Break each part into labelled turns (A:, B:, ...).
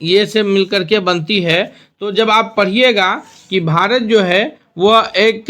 A: ये से मिलकर के बनती है। तो जब आप पढ़िएगा कि भारत जो है वह एक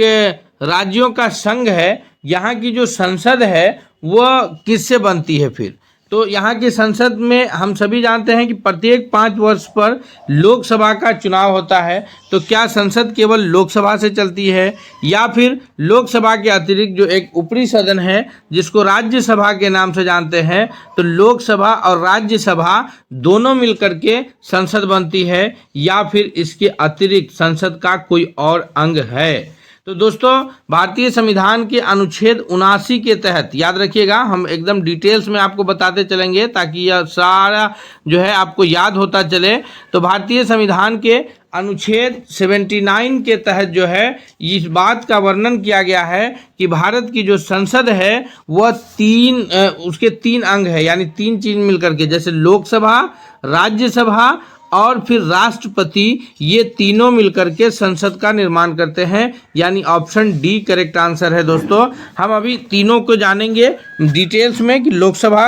A: राज्यों का संघ है, यहाँ की जो संसद है वह किससे बनती है फिर? तो यहाँ की संसद में हम सभी जानते हैं कि प्रत्येक 5 वर्ष पर लोकसभा का चुनाव होता है। तो क्या संसद केवल लोकसभा से चलती है या फिर लोकसभा के अतिरिक्त जो एक ऊपरी सदन है जिसको राज्यसभा के नाम से जानते हैं, तो लोकसभा और राज्यसभा दोनों मिलकर के संसद बनती है या फिर इसके अतिरिक्त संसद का कोई और अंग है? तो दोस्तों, भारतीय संविधान के अनुच्छेद 79 के तहत, याद रखिएगा, हम एकदम डिटेल्स में आपको बताते चलेंगे ताकि यह सारा जो है आपको याद होता चले। तो भारतीय संविधान के अनुच्छेद 79 के तहत जो है इस बात का वर्णन किया गया है कि भारत की जो संसद है वह उसके 3 अंग है, यानी 3 चीज मिलकर के, जैसे लोकसभा, राज्यसभा और फिर राष्ट्रपति, ये तीनों मिलकर के संसद का निर्माण करते हैं, यानी ऑप्शन डी करेक्ट आंसर है। दोस्तों, हम अभी तीनों को जानेंगे डिटेल्स में कि लोकसभा,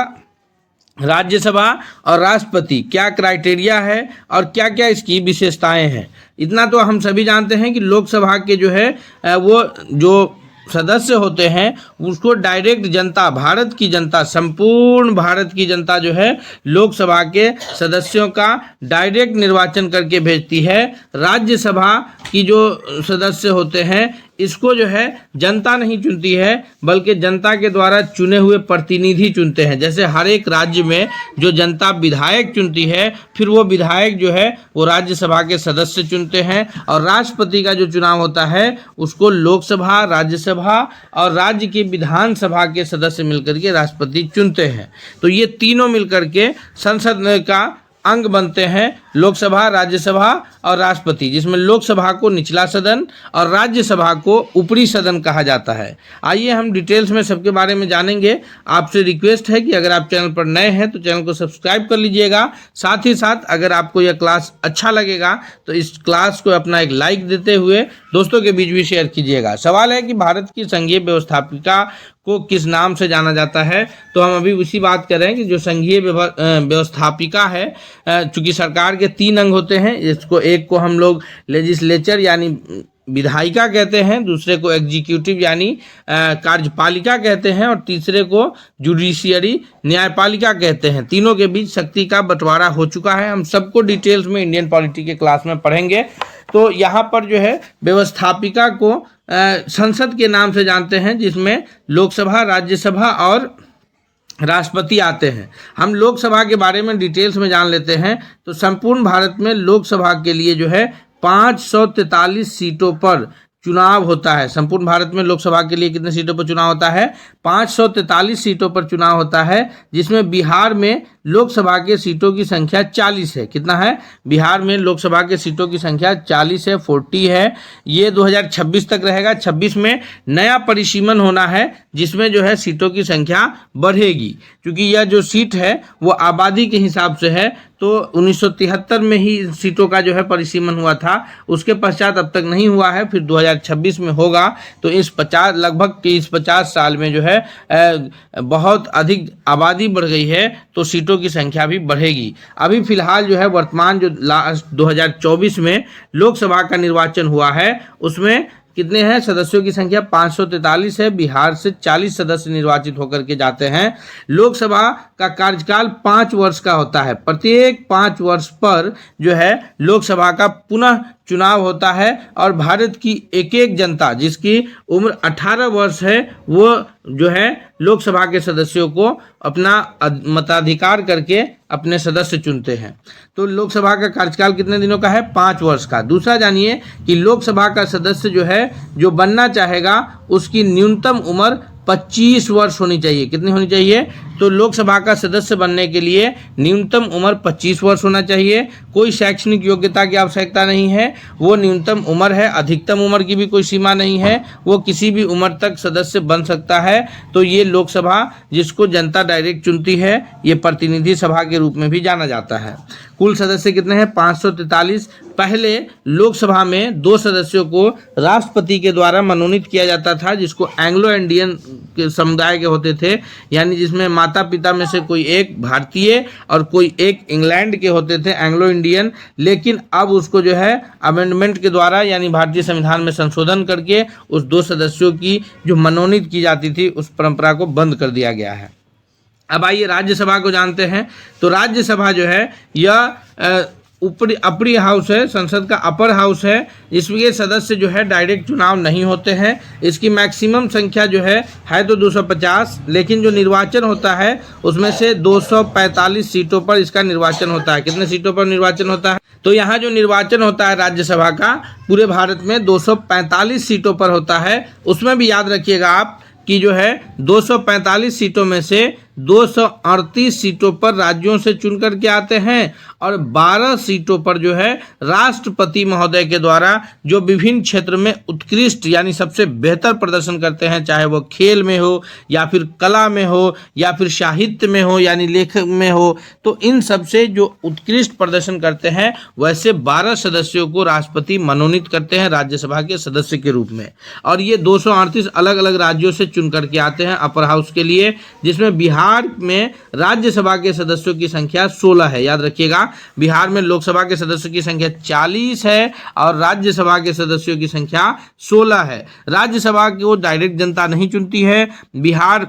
A: राज्यसभा और राष्ट्रपति क्या क्राइटेरिया है और क्या क्या इसकी विशेषताएं हैं। इतना तो हम सभी जानते हैं कि लोकसभा के जो है वो जो सदस्य होते हैं उसको डायरेक्ट जनता, भारत की जनता, संपूर्ण भारत की जनता जो है लोकसभा के सदस्यों का डायरेक्ट निर्वाचन करके भेजती है। राज्यसभा की जो सदस्य होते हैं इसको जो है जनता नहीं चुनती है, बल्कि जनता के द्वारा चुने हुए प्रतिनिधि चुनते हैं। जैसे हर एक राज्य में जो जनता विधायक चुनती है, फिर वो विधायक जो है वो राज्यसभा के सदस्य चुनते हैं। और राष्ट्रपति का जो चुनाव होता है उसको लोकसभा, राज्यसभा और राज्य की विधानसभा के सदस्य मिलकर के राष्ट्रपति चुनते हैं। तो ये तीनों मिलकर के संसद का अंग बनते हैं, लोकसभा, राज्यसभा और राष्ट्रपति, जिसमें लोकसभा को निचला सदन और राज्यसभा को ऊपरी सदन कहा जाता है। आइए हम डिटेल्स में सबके बारे में जानेंगे। आपसे रिक्वेस्ट है कि अगर आप चैनल पर नए हैं तो चैनल को सब्सक्राइब कर लीजिएगा। साथ ही साथ अगर आपको यह क्लास अच्छा लगेगा तो इस क्लास को अपना एक लाइक देते हुए दोस्तों के बीच भी शेयर कीजिएगा। सवाल है कि भारत की संघीय व्यवस्थापिका को किस नाम से जाना जाता है? तो हम अभी उसी बात कर रहे हैं कि जो संघीय व्यवस्थापिका है, चूंकि सरकार के 3 अंग होते हैं, इसको एक को हम लोग लेजिस्लेचर यानी विधायिका कहते हैं, दूसरे को एग्जीक्यूटिव यानी कार्यपालिका कहते हैं और तीसरे को जुडिशियरी न्यायपालिका कहते हैं। तीनों के बीच शक्ति का बंटवारा हो चुका है। हम सबको डिटेल्स में इंडियन पॉलिटी के क्लास में पढ़ेंगे। तो यहाँ पर जो है व्यवस्थापिका को संसद के नाम से जानते हैं, जिसमें लोकसभा, राज्यसभा और राष्ट्रपति आते हैं। हम लोकसभा के बारे में डिटेल्स में जान लेते हैं। तो संपूर्ण भारत में लोकसभा के लिए जो है 543 सीटों पर चुनाव होता है। संपूर्ण भारत में लोकसभा के लिए कितने सीटों पर चुनाव होता है? 543 सीटों पर चुनाव होता है, जिसमें बिहार में लोकसभा के सीटों की संख्या 40 है। कितना है? बिहार में लोकसभा के सीटों की संख्या 40 है, 40 है। ये 2026 तक रहेगा। 26 में नया परिसीमन होना है, जिसमें जो है सीटों की संख्या बढ़ेगी, क्योंकि यह जो सीट है वो आबादी के हिसाब से है। तो 1973 में ही सीटों का जो है परिसीमन हुआ था, उसके पश्चात अब तक नहीं हुआ है, फिर 2026 में होगा। तो इस 50 साल में जो है बहुत अधिक आबादी बढ़ गई है, तो सीटों की संख्या भी बढ़ेगी। अभी फिलहाल जो है वर्तमान जो लास्ट 2024 में लोकसभा का निर्वाचन हुआ है, उसमें कितने हैं सदस्यों की संख्या? 543 है। बिहार से 40 सदस्य निर्वाचित होकर के जाते हैं। लोकसभा का कार्यकाल 5 वर्ष का होता है। प्रत्येक 5 वर्ष पर जो है लोकसभा का पुनः चुनाव होता है और भारत की एक एक जनता जिसकी उम्र 18 वर्ष है वो जो है लोकसभा के सदस्यों को अपना मताधिकार करके अपने सदस्य चुनते हैं। तो लोकसभा का कार्यकाल कितने दिनों का है? 5 वर्ष का। दूसरा जानिए कि लोकसभा का सदस्य जो है जो बनना चाहेगा उसकी न्यूनतम उम्र 25 वर्ष होनी चाहिए। कितनी होनी चाहिए? तो लोकसभा का सदस्य बनने के लिए न्यूनतम उम्र 25 वर्ष होना चाहिए। कोई शैक्षणिक योग्यता की आवश्यकता नहीं है, वो न्यूनतम उम्र है। अधिकतम उम्र की भी कोई सीमा नहीं है, वो किसी भी उम्र तक सदस्य बन सकता है। तो ये लोकसभा जिसको जनता डायरेक्ट चुनती है, ये प्रतिनिधि सभा के रूप में भी जाना जाता है। कुल सदस्य कितने हैं? 543। पहले लोकसभा में 2 सदस्यों को राष्ट्रपति के द्वारा मनोनीत किया जाता था, जिसको एंग्लो इंडियन के समुदाय के होते थे, यानी जिसमें माता पिता में से कोई एक भारतीय और कोई एक इंग्लैंड के होते थे, एंग्लो इंडियन। लेकिन अब उसको जो है अमेंडमेंट के द्वारा यानी भारतीय संविधान में संशोधन करके उस 2 सदस्यों की जो मनोनीत की जाती थी उस परंपरा को बंद कर दिया गया है। अब आइए राज्यसभा को जानते हैं। तो राज्यसभा जो है यह ऊपरी अपर हाउस है, संसद का अपर हाउस है। इसके सदस्य जो है डायरेक्ट चुनाव नहीं होते हैं। इसकी मैक्सिमम संख्या जो है तो 250, लेकिन जो निर्वाचन होता है उसमें से 245 सीटों पर इसका निर्वाचन होता है। कितने सीटों पर निर्वाचन होता है? तो यहाँ जो निर्वाचन होता है राज्यसभा का पूरे भारत में 245 सीटों पर होता है। उसमें भी याद रखिएगा आप कि जो है 245 सीटों में से 238 सीटों पर राज्यों से चुन करके आते हैं और 12 सीटों पर जो है राष्ट्रपति महोदय के द्वारा जो विभिन्न क्षेत्र में उत्कृष्ट यानी सबसे बेहतर प्रदर्शन करते हैं, चाहे वो खेल में हो या फिर कला में हो या फिर साहित्य में हो यानी लेखक में हो, तो इन सब से जो उत्कृष्ट प्रदर्शन करते हैं वैसे 12 सदस्यों को राष्ट्रपति मनोनीत करते हैं राज्यसभा के सदस्य के रूप में। और ये 238 अलग अलग राज्यों से चुन करके आते हैं अपर हाउस के लिए, जिसमें बिहार में राज्यसभा के सदस्यों की संख्या 16 है। याद रखिएगा, बिहार में लोकसभा के सदस्यों की संख्या 40 है और राज्यसभा के सदस्यों की संख्या 16 है। राज्यसभा को डायरेक्ट जनता नहीं चुनती है। बिहार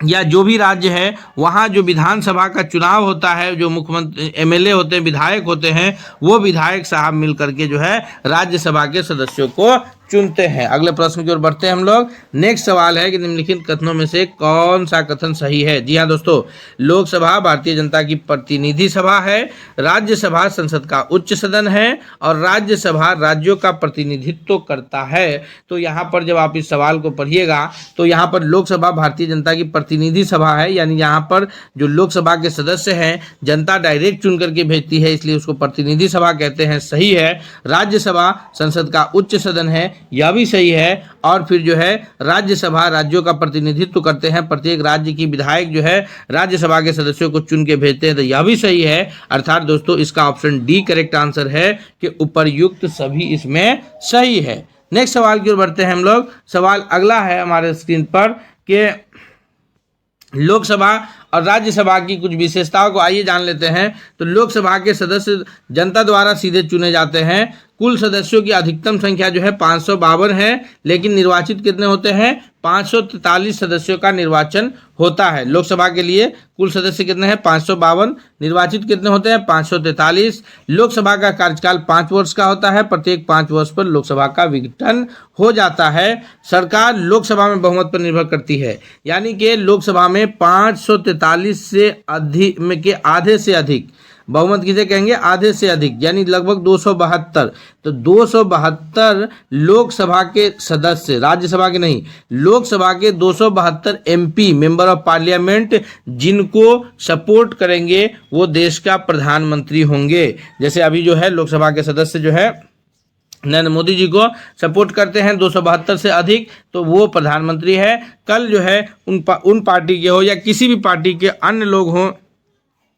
A: या जो भी राज्य है वहाँ जो विधानसभा का चुनाव होता है, जो मुख्यमंत्री एमएलए होते हैं, विधायक होते हैं, वो विधायक साहब मिल करके जो है राज्यसभा के सदस्यों को चुनते हैं। अगले प्रश्न की ओर बढ़ते हैं हम लोग। नेक्स्ट सवाल है कि निम्नलिखित कथनों में से कौन सा कथन सही है? जी हाँ दोस्तों, लोकसभा भारतीय जनता की प्रतिनिधि सभा है, राज्यसभा संसद का उच्च सदन है और राज्यसभा राज्यों का प्रतिनिधित्व करता है। तो यहाँ पर जब आप इस सवाल को पढ़िएगा तो यहाँ पर लोकसभा भारतीय जनता की प्रतिनिधि सभा है, यानी यहाँ पर जो लोकसभा के सदस्य हैं जनता डायरेक्ट चुन करके भेजती है, इसलिए उसको प्रतिनिधि सभा कहते हैं। सही है। राज्यसभा संसद का उच्च सदन है, यह भी सही है। और फिर जो है राज्यसभा राज्यों का प्रतिनिधित्व करते हैं, प्रत्येक राज्य की विधायक जो है राज्यसभा के सदस्यों को चुन के भेजते हैं, तो यह भी सही है। अर्थात दोस्तों इसका ऑप्शन डी करेक्ट आंसर है कि उपर्युक्त सभी इसमें सही है। नेक्स्ट सवाल की ओर बढ़ते हैं हम लोग। सवाल अगला है हमारे स्क्रीन पर कि लोकसभा और राज्यसभा की कुछ विशेषताओं को आइए जान लेते हैं। तो लोकसभा के सदस्य जनता द्वारा सीधे चुने जाते हैं। कुल सदस्यों की अधिकतम संख्या जो है 552 है, लेकिन निर्वाचित कितने होते हैं? 543 सदस्यों का निर्वाचन होता है। लोकसभा के लिए कुल सदस्य कितने हैं? 552। निर्वाचित कितने होते हैं? 543। लोकसभा का कार्यकाल 5 वर्ष का होता है। प्रत्येक 5 वर्ष पर लोकसभा का विघटन हो जाता है। सरकार लोकसभा में बहुमत पर निर्भर करती है, यानी कि लोकसभा में 543 से अधिक में के आधे से अधिक बहुमत किसे कहेंगे? आधे से अधिक, यानी लगभग 272। तो 272 लोकसभा के सदस्य, राज्यसभा के नहीं, लोकसभा के 272 एमपी मेंबर ऑफ पार्लियामेंट जिनको सपोर्ट करेंगे वो देश का प्रधानमंत्री होंगे। जैसे अभी जो है लोकसभा के सदस्य जो है नरेंद्र मोदी जी को सपोर्ट करते हैं 272 से अधिक, तो वो प्रधानमंत्री है। कल जो है उन पार्टी के हो या किसी भी पार्टी के अन्य लोग हों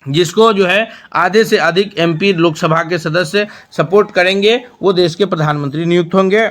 A: जिसको जो है आधे से अधिक एमपी लोकसभा के सदस्य सपोर्ट करेंगे, वो देश के प्रधानमंत्री नियुक्त होंगे।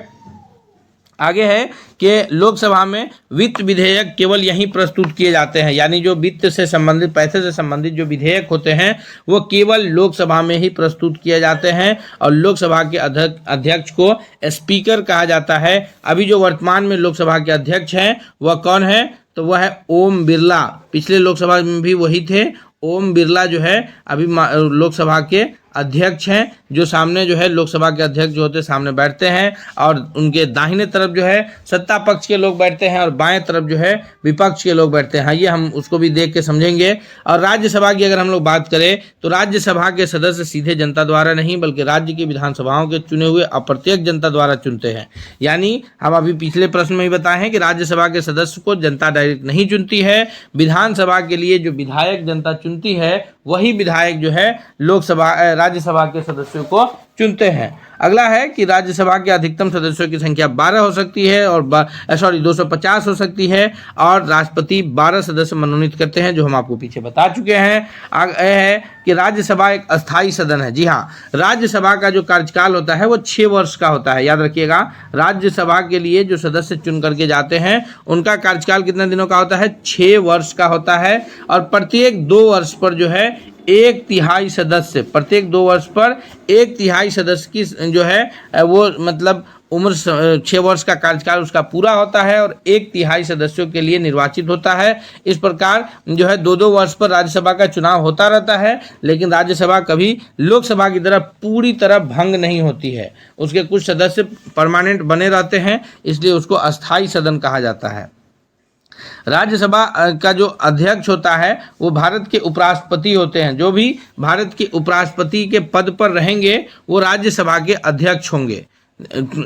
A: आगे है कि लोकसभा में वित्त विधेयक केवल यहीं प्रस्तुत किए जाते हैं, यानी जो वित्त से संबंधित, पैसे से संबंधित जो विधेयक होते हैं वो केवल लोकसभा में ही प्रस्तुत किए जाते हैं। और लोकसभा के अध्यक्ष को स्पीकर कहा जाता है। अभी जो वर्तमान में लोकसभा के अध्यक्ष हैं वह कौन है? तो वह है ओम बिरला। पिछले लोकसभा में भी वही थे। ओम बिरला जो है अभी लोकसभा के अध्यक्ष हैं, जो सामने जो है लोकसभा के अध्यक्ष जो होते हैं सामने बैठते हैं और उनके दाहिने तरफ जो है सत्ता पक्ष के लोग बैठते हैं और बाएं तरफ जो है विपक्ष के लोग बैठते हैं। हाँ, ये हम उसको भी देख के समझेंगे। और राज्यसभा की अगर हम लोग बात करें तो राज्यसभा के सदस्य सीधे जनता द्वारा नहीं बल्कि राज्य की विधानसभाओं के चुने हुए अप्रत्यक्ष जनता द्वारा चुनते हैं। यानी हम अभी पिछले प्रश्न में ही बताए हैं कि राज्यसभा के सदस्य को जनता डायरेक्ट नहीं चुनती है। विधानसभा के लिए जो विधायक जनता चुनती है वही विधायक जो है लोकसभा राज्यसभा के सदस्यों को चुनते हैं। अगला है कि राज्यसभा के अधिकतम सदस्यों की संख्या 12 हो सकती है और 250 हो सकती है, और राष्ट्रपति 12 सदस्य मनोनीत करते हैं, जो हम आपको पीछे बता चुके हैं। आगे है कि राज्यसभा एक अस्थायी सदन है। जी हाँ, राज्यसभा का जो कार्यकाल होता है वो 6 वर्ष का होता है। याद रखिएगा, राज्यसभा के लिए जो सदस्य चुन करके जाते हैं उनका कार्यकाल कितने दिनों का होता है? 6 वर्ष का होता है। और प्रत्येक 2 वर्ष पर जो है 1/3 सदस्य, प्रत्येक 2 वर्ष पर 1/3 सदस्य की जो है वो मतलब उम्र 6 वर्ष का कार्यकाल उसका पूरा होता है और 1/3 सदस्यों के लिए निर्वाचित होता है। इस प्रकार जो है 2-2 वर्ष पर राज्यसभा का चुनाव होता रहता है, लेकिन राज्यसभा कभी लोकसभा की तरह पूरी तरह भंग नहीं होती है। उसके कुछ सदस्य परमानेंट बने रहते हैं, इसलिए उसको अस्थायी सदन कहा जाता है। राज्यसभा का जो अध्यक्ष होता है वो भारत के उपराष्ट्रपति होते हैं। जो भी भारत के उपराष्ट्रपति के पद पर रहेंगे वो राज्यसभा के अध्यक्ष होंगे।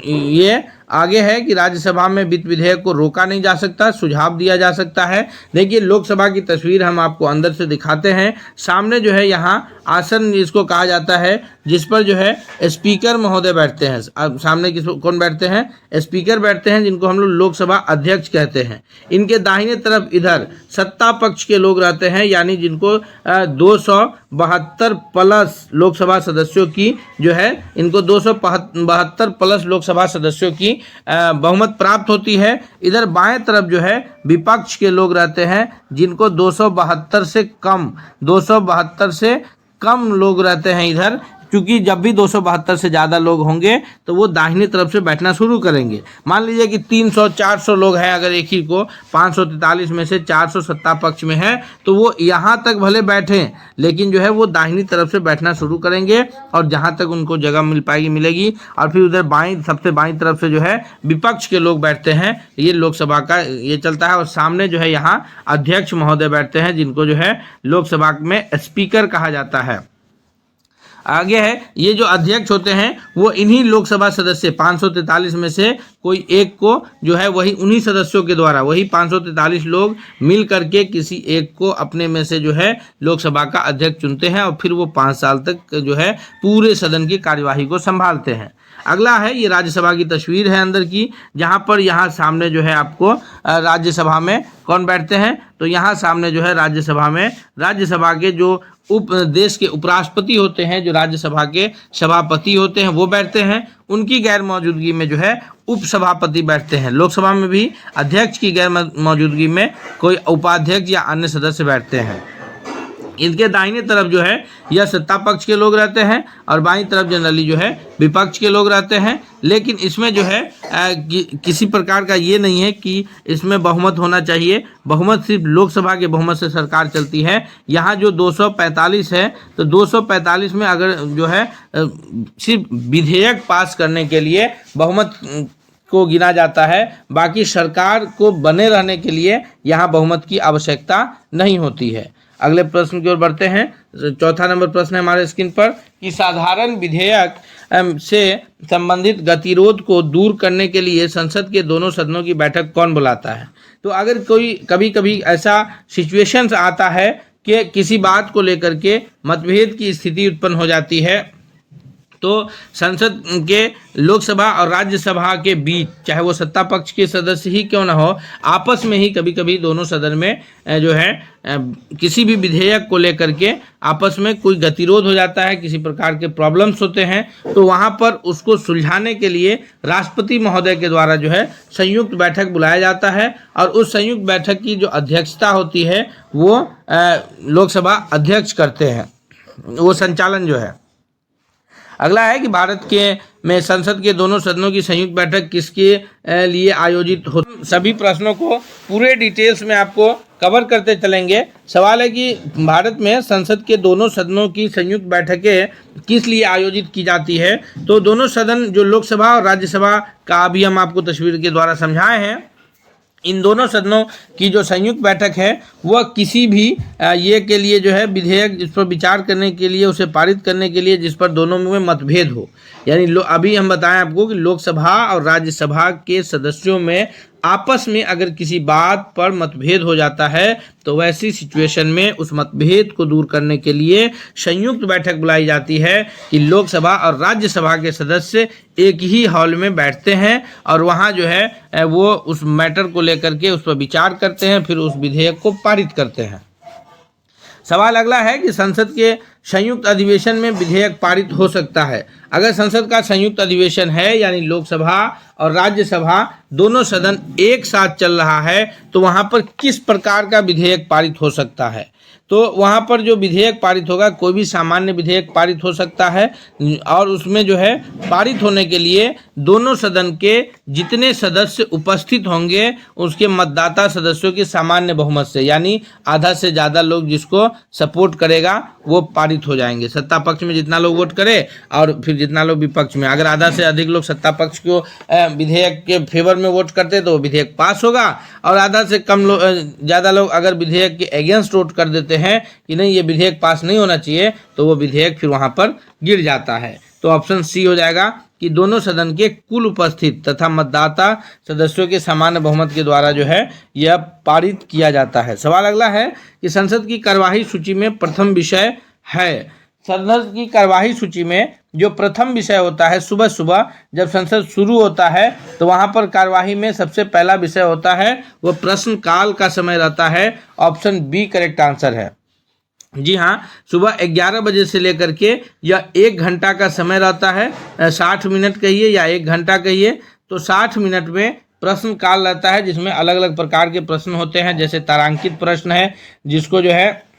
A: ये आगे है कि राज्यसभा में वित्त विधेयक को रोका नहीं जा सकता, सुझाव दिया जा सकता है। देखिए, लोकसभा की तस्वीर हम आपको अंदर से दिखाते हैं। सामने जो है यहाँ आसन जिसको कहा जाता है, जिस पर जो है स्पीकर महोदय बैठते हैं। अब सामने कौन बैठते हैं? स्पीकर बैठते हैं, जिनको हम लोग लोकसभा अध्यक्ष कहते हैं। इनके दाहिने तरफ इधर सत्ता पक्ष के लोग रहते हैं, यानी जिनको 272 प्लस लोकसभा सदस्यों की जो है, इनको 272 प्लस लोकसभा सदस्यों की बहुमत प्राप्त होती है। इधर बाएं तरफ जो है विपक्ष के लोग रहते हैं, जिनको 272 से कम लोग रहते हैं इधर, क्योंकि जब भी 272 से ज़्यादा लोग होंगे तो वो दाहिनी तरफ से बैठना शुरू करेंगे। मान लीजिए कि 300-400 लोग हैं, अगर एक ही को 543 में से 400 सत्ता पक्ष में है, तो वो यहाँ तक भले बैठें, लेकिन जो है वो दाहिनी तरफ से बैठना शुरू करेंगे और जहाँ तक उनको जगह मिल पाएगी मिलेगी। और फिर उधर सबसे बाईं तरफ से जो है विपक्ष के लोग बैठते हैं। ये लोकसभा का ये चलता है। और सामने जो है यहाँ अध्यक्ष महोदय बैठते हैं, जिनको जो है लोकसभा में स्पीकर कहा जाता है। आगे है, ये जो अध्यक्ष होते हैं वो इन्हीं लोकसभा सदस्य 543 में से कोई एक को जो है वही उन्हीं सदस्यों के द्वारा, वही 543 लोग मिल करके किसी एक को अपने में से जो है लोकसभा का अध्यक्ष चुनते हैं और फिर वो 5 साल तक जो है पूरे सदन की कार्यवाही को संभालते हैं। अगला है, ये राज्यसभा की तस्वीर है अंदर की, जहाँ पर यहाँ सामने जो है आपको राज्यसभा में कौन बैठते हैं? तो यहाँ सामने जो है राज्यसभा में राज्यसभा के जो देश के उपराष्ट्रपति होते हैं, जो राज्यसभा के सभापति होते हैं, वो बैठते हैं। उनकी गैर मौजूदगी में जो है उपसभापति बैठते हैं। लोकसभा में भी अध्यक्ष की गैर मौजूदगी में कोई उपाध्यक्ष या अन्य सदस्य बैठते हैं। इनके दाहिने तरफ जो है यह सत्ता पक्ष के लोग रहते हैं और बाईं तरफ जनरली जो है विपक्ष के लोग रहते हैं। लेकिन इसमें जो है किसी प्रकार का ये नहीं है कि इसमें बहुमत होना चाहिए। बहुमत सिर्फ लोकसभा के बहुमत से सरकार चलती है। यहाँ जो 245 है, तो 245 में अगर जो है सिर्फ विधेयक पास करने के लिए बहुमत को गिना जाता है, बाकी सरकार को बने रहने के लिए यहाँ बहुमत की आवश्यकता नहीं होती है। अगले प्रश्न की ओर बढ़ते हैं। चौथा नंबर प्रश्न है हमारे स्क्रीन पर कि साधारण विधेयक से संबंधित गतिरोध को दूर करने के लिए संसद के दोनों सदनों की बैठक कौन बुलाता है? तो अगर कोई कभी ऐसा सिचुएशंस आता है कि किसी बात को लेकर के मतभेद की स्थिति उत्पन्न हो जाती है, तो संसद के लोकसभा और राज्यसभा के बीच, चाहे वो सत्ता पक्ष के सदस्य ही क्यों ना हो, आपस में ही कभी कभी दोनों सदन में जो है किसी भी विधेयक को लेकर के आपस में कोई गतिरोध हो जाता है, किसी प्रकार के प्रॉब्लम्स होते हैं, तो वहाँ पर उसको सुलझाने के लिए राष्ट्रपति महोदय के द्वारा जो है संयुक्त बैठक बुलाया जाता है और उस संयुक्त बैठक की जो अध्यक्षता होती है वो लोकसभा अध्यक्ष करते हैं, वो संचालन जो है। अगला है कि भारत के में संसद के दोनों सदनों की संयुक्त बैठक किसके लिए आयोजित हो? सभी प्रश्नों को पूरे डिटेल्स में आपको कवर करते चलेंगे। सवाल है कि भारत में संसद के दोनों सदनों की संयुक्त बैठकें किस लिए आयोजित की जाती है? तो दोनों सदन जो लोकसभा और राज्यसभा का अभी हम आपको तस्वीर के द्वारा समझाए हैं, इन दोनों सदनों की जो संयुक्त बैठक है वह किसी भी ये के लिए जो है विधेयक जिस पर विचार करने के लिए, उसे पारित करने के लिए, जिस पर दोनों में मतभेद हो, यानी अभी हम बताएं आपको कि लोकसभा और राज्यसभा के सदस्यों में आपस में अगर किसी बात पर मतभेद हो जाता है तो वैसी सिचुएशन में उस मतभेद को दूर करने के लिए संयुक्त बैठक बुलाई जाती है कि लोकसभा और राज्यसभा के सदस्य एक ही हॉल में बैठते हैं और वहाँ जो है वो उस मैटर को लेकर के उस पर विचार करते हैं, फिर उस विधेयक को पारित करते हैं। सवाल अगला है कि संसद के संयुक्त अधिवेशन में विधेयक पारित हो सकता है। अगर संसद का संयुक्त अधिवेशन है यानी लोकसभा और राज्यसभा दोनों सदन एक साथ चल रहा है तो वहाँ पर किस प्रकार का विधेयक पारित हो सकता है? तो वहाँ पर जो विधेयक पारित होगा कोई भी सामान्य विधेयक पारित हो सकता है और उसमें जो है पारित होने के लिए दोनों सदन के जितने सदस्य उपस्थित होंगे उसके मतदाता सदस्यों की सामान्य बहुमत से, यानी आधा से ज़्यादा लोग जिसको सपोर्ट करेगा वो पारित हो जाएंगे। सत्ता पक्ष में जितना लोग वोट करे और फिर जितना लोग विपक्ष में, अगर आधा से अधिक लोग सत्ता पक्ष को विधेयक के फेवर में वोट करते तो विधेयक पास होगा और आधा से कम लोग ज़्यादा लोग अगर विधेयक के अगेंस्ट वोट कर देते हैं कि नहीं ये विधेयक पास नहीं होना चाहिए तो वो विधेयक फिर वहाँ पर गिर जाता है। तो ऑप्शन सी हो जाएगा कि दोनों सदन के कुल उपस्थित तथा मतदाता सदस्यों के सामान्य बहुमत के द्वारा जो है यह पारित किया जाता है। सवाल अगला है कि संसद की कार्यवाही सूची में प्रथम विषय है। संसद की कार्यवाही सूची में जो प्रथम विषय होता है, सुबह सुबह जब संसद शुरू होता है तो वहाँ पर कार्यवाही में सबसे पहला विषय होता है वो प्रश्नकाल का समय रहता है। ऑप्शन बी करेक्ट आंसर है। जी हाँ, सुबह 11 बजे से लेकर के यह 1 घंटा का समय रहता है, 60 मिनट कहिए या 1 घंटा कहिए, तो 60 मिनट में प्रश्न काल रहता है जिसमें अलग अलग प्रकार के प्रश्न होते हैं। जैसे तारांकित प्रश्न है जिसको जो है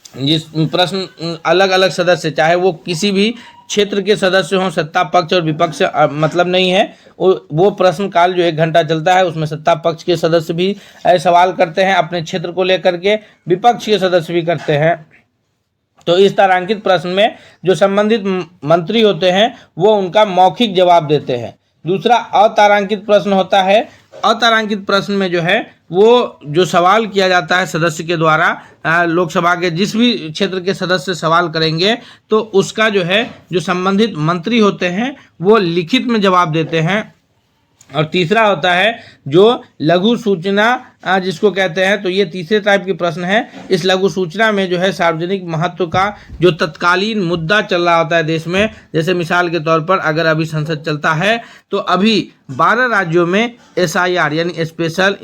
A: जिस प्रश्न अलग अलग सदस्य, चाहे वो किसी भी क्षेत्र के सदस्य हों, सत्ता पक्ष और विपक्ष मतलब नहीं है, वो प्रश्न काल जो 1 घंटा चलता है उसमें सत्ता पक्ष के सदस्य भी सवाल करते हैं अपने क्षेत्र को लेकर के, विपक्ष के सदस्य भी करते हैं। तो इस तारांकित प्रश्न में जो संबंधित मंत्री होते हैं वो उनका मौखिक जवाब देते हैं। दूसरा अतारांकित प्रश्न होता है। अतारांकित प्रश्न में जो है वो जो सवाल किया जाता है सदस्य के द्वारा, लोकसभा के जिस भी क्षेत्र के सदस्य सवाल करेंगे तो उसका जो है जो संबंधित मंत्री होते हैं वो लिखित में जवाब देते हैं। और तीसरा होता है जो लघु सूचना जिसको कहते हैं, तो ये तीसरे टाइप के प्रश्न है। इस लघु सूचना में जो है सार्वजनिक महत्व का जो तत्कालीन मुद्दा चल रहा होता है देश में, जैसे मिसाल के तौर पर अगर अभी संसद चलता है तो अभी 12 राज्यों में SIR यानी स्पेशल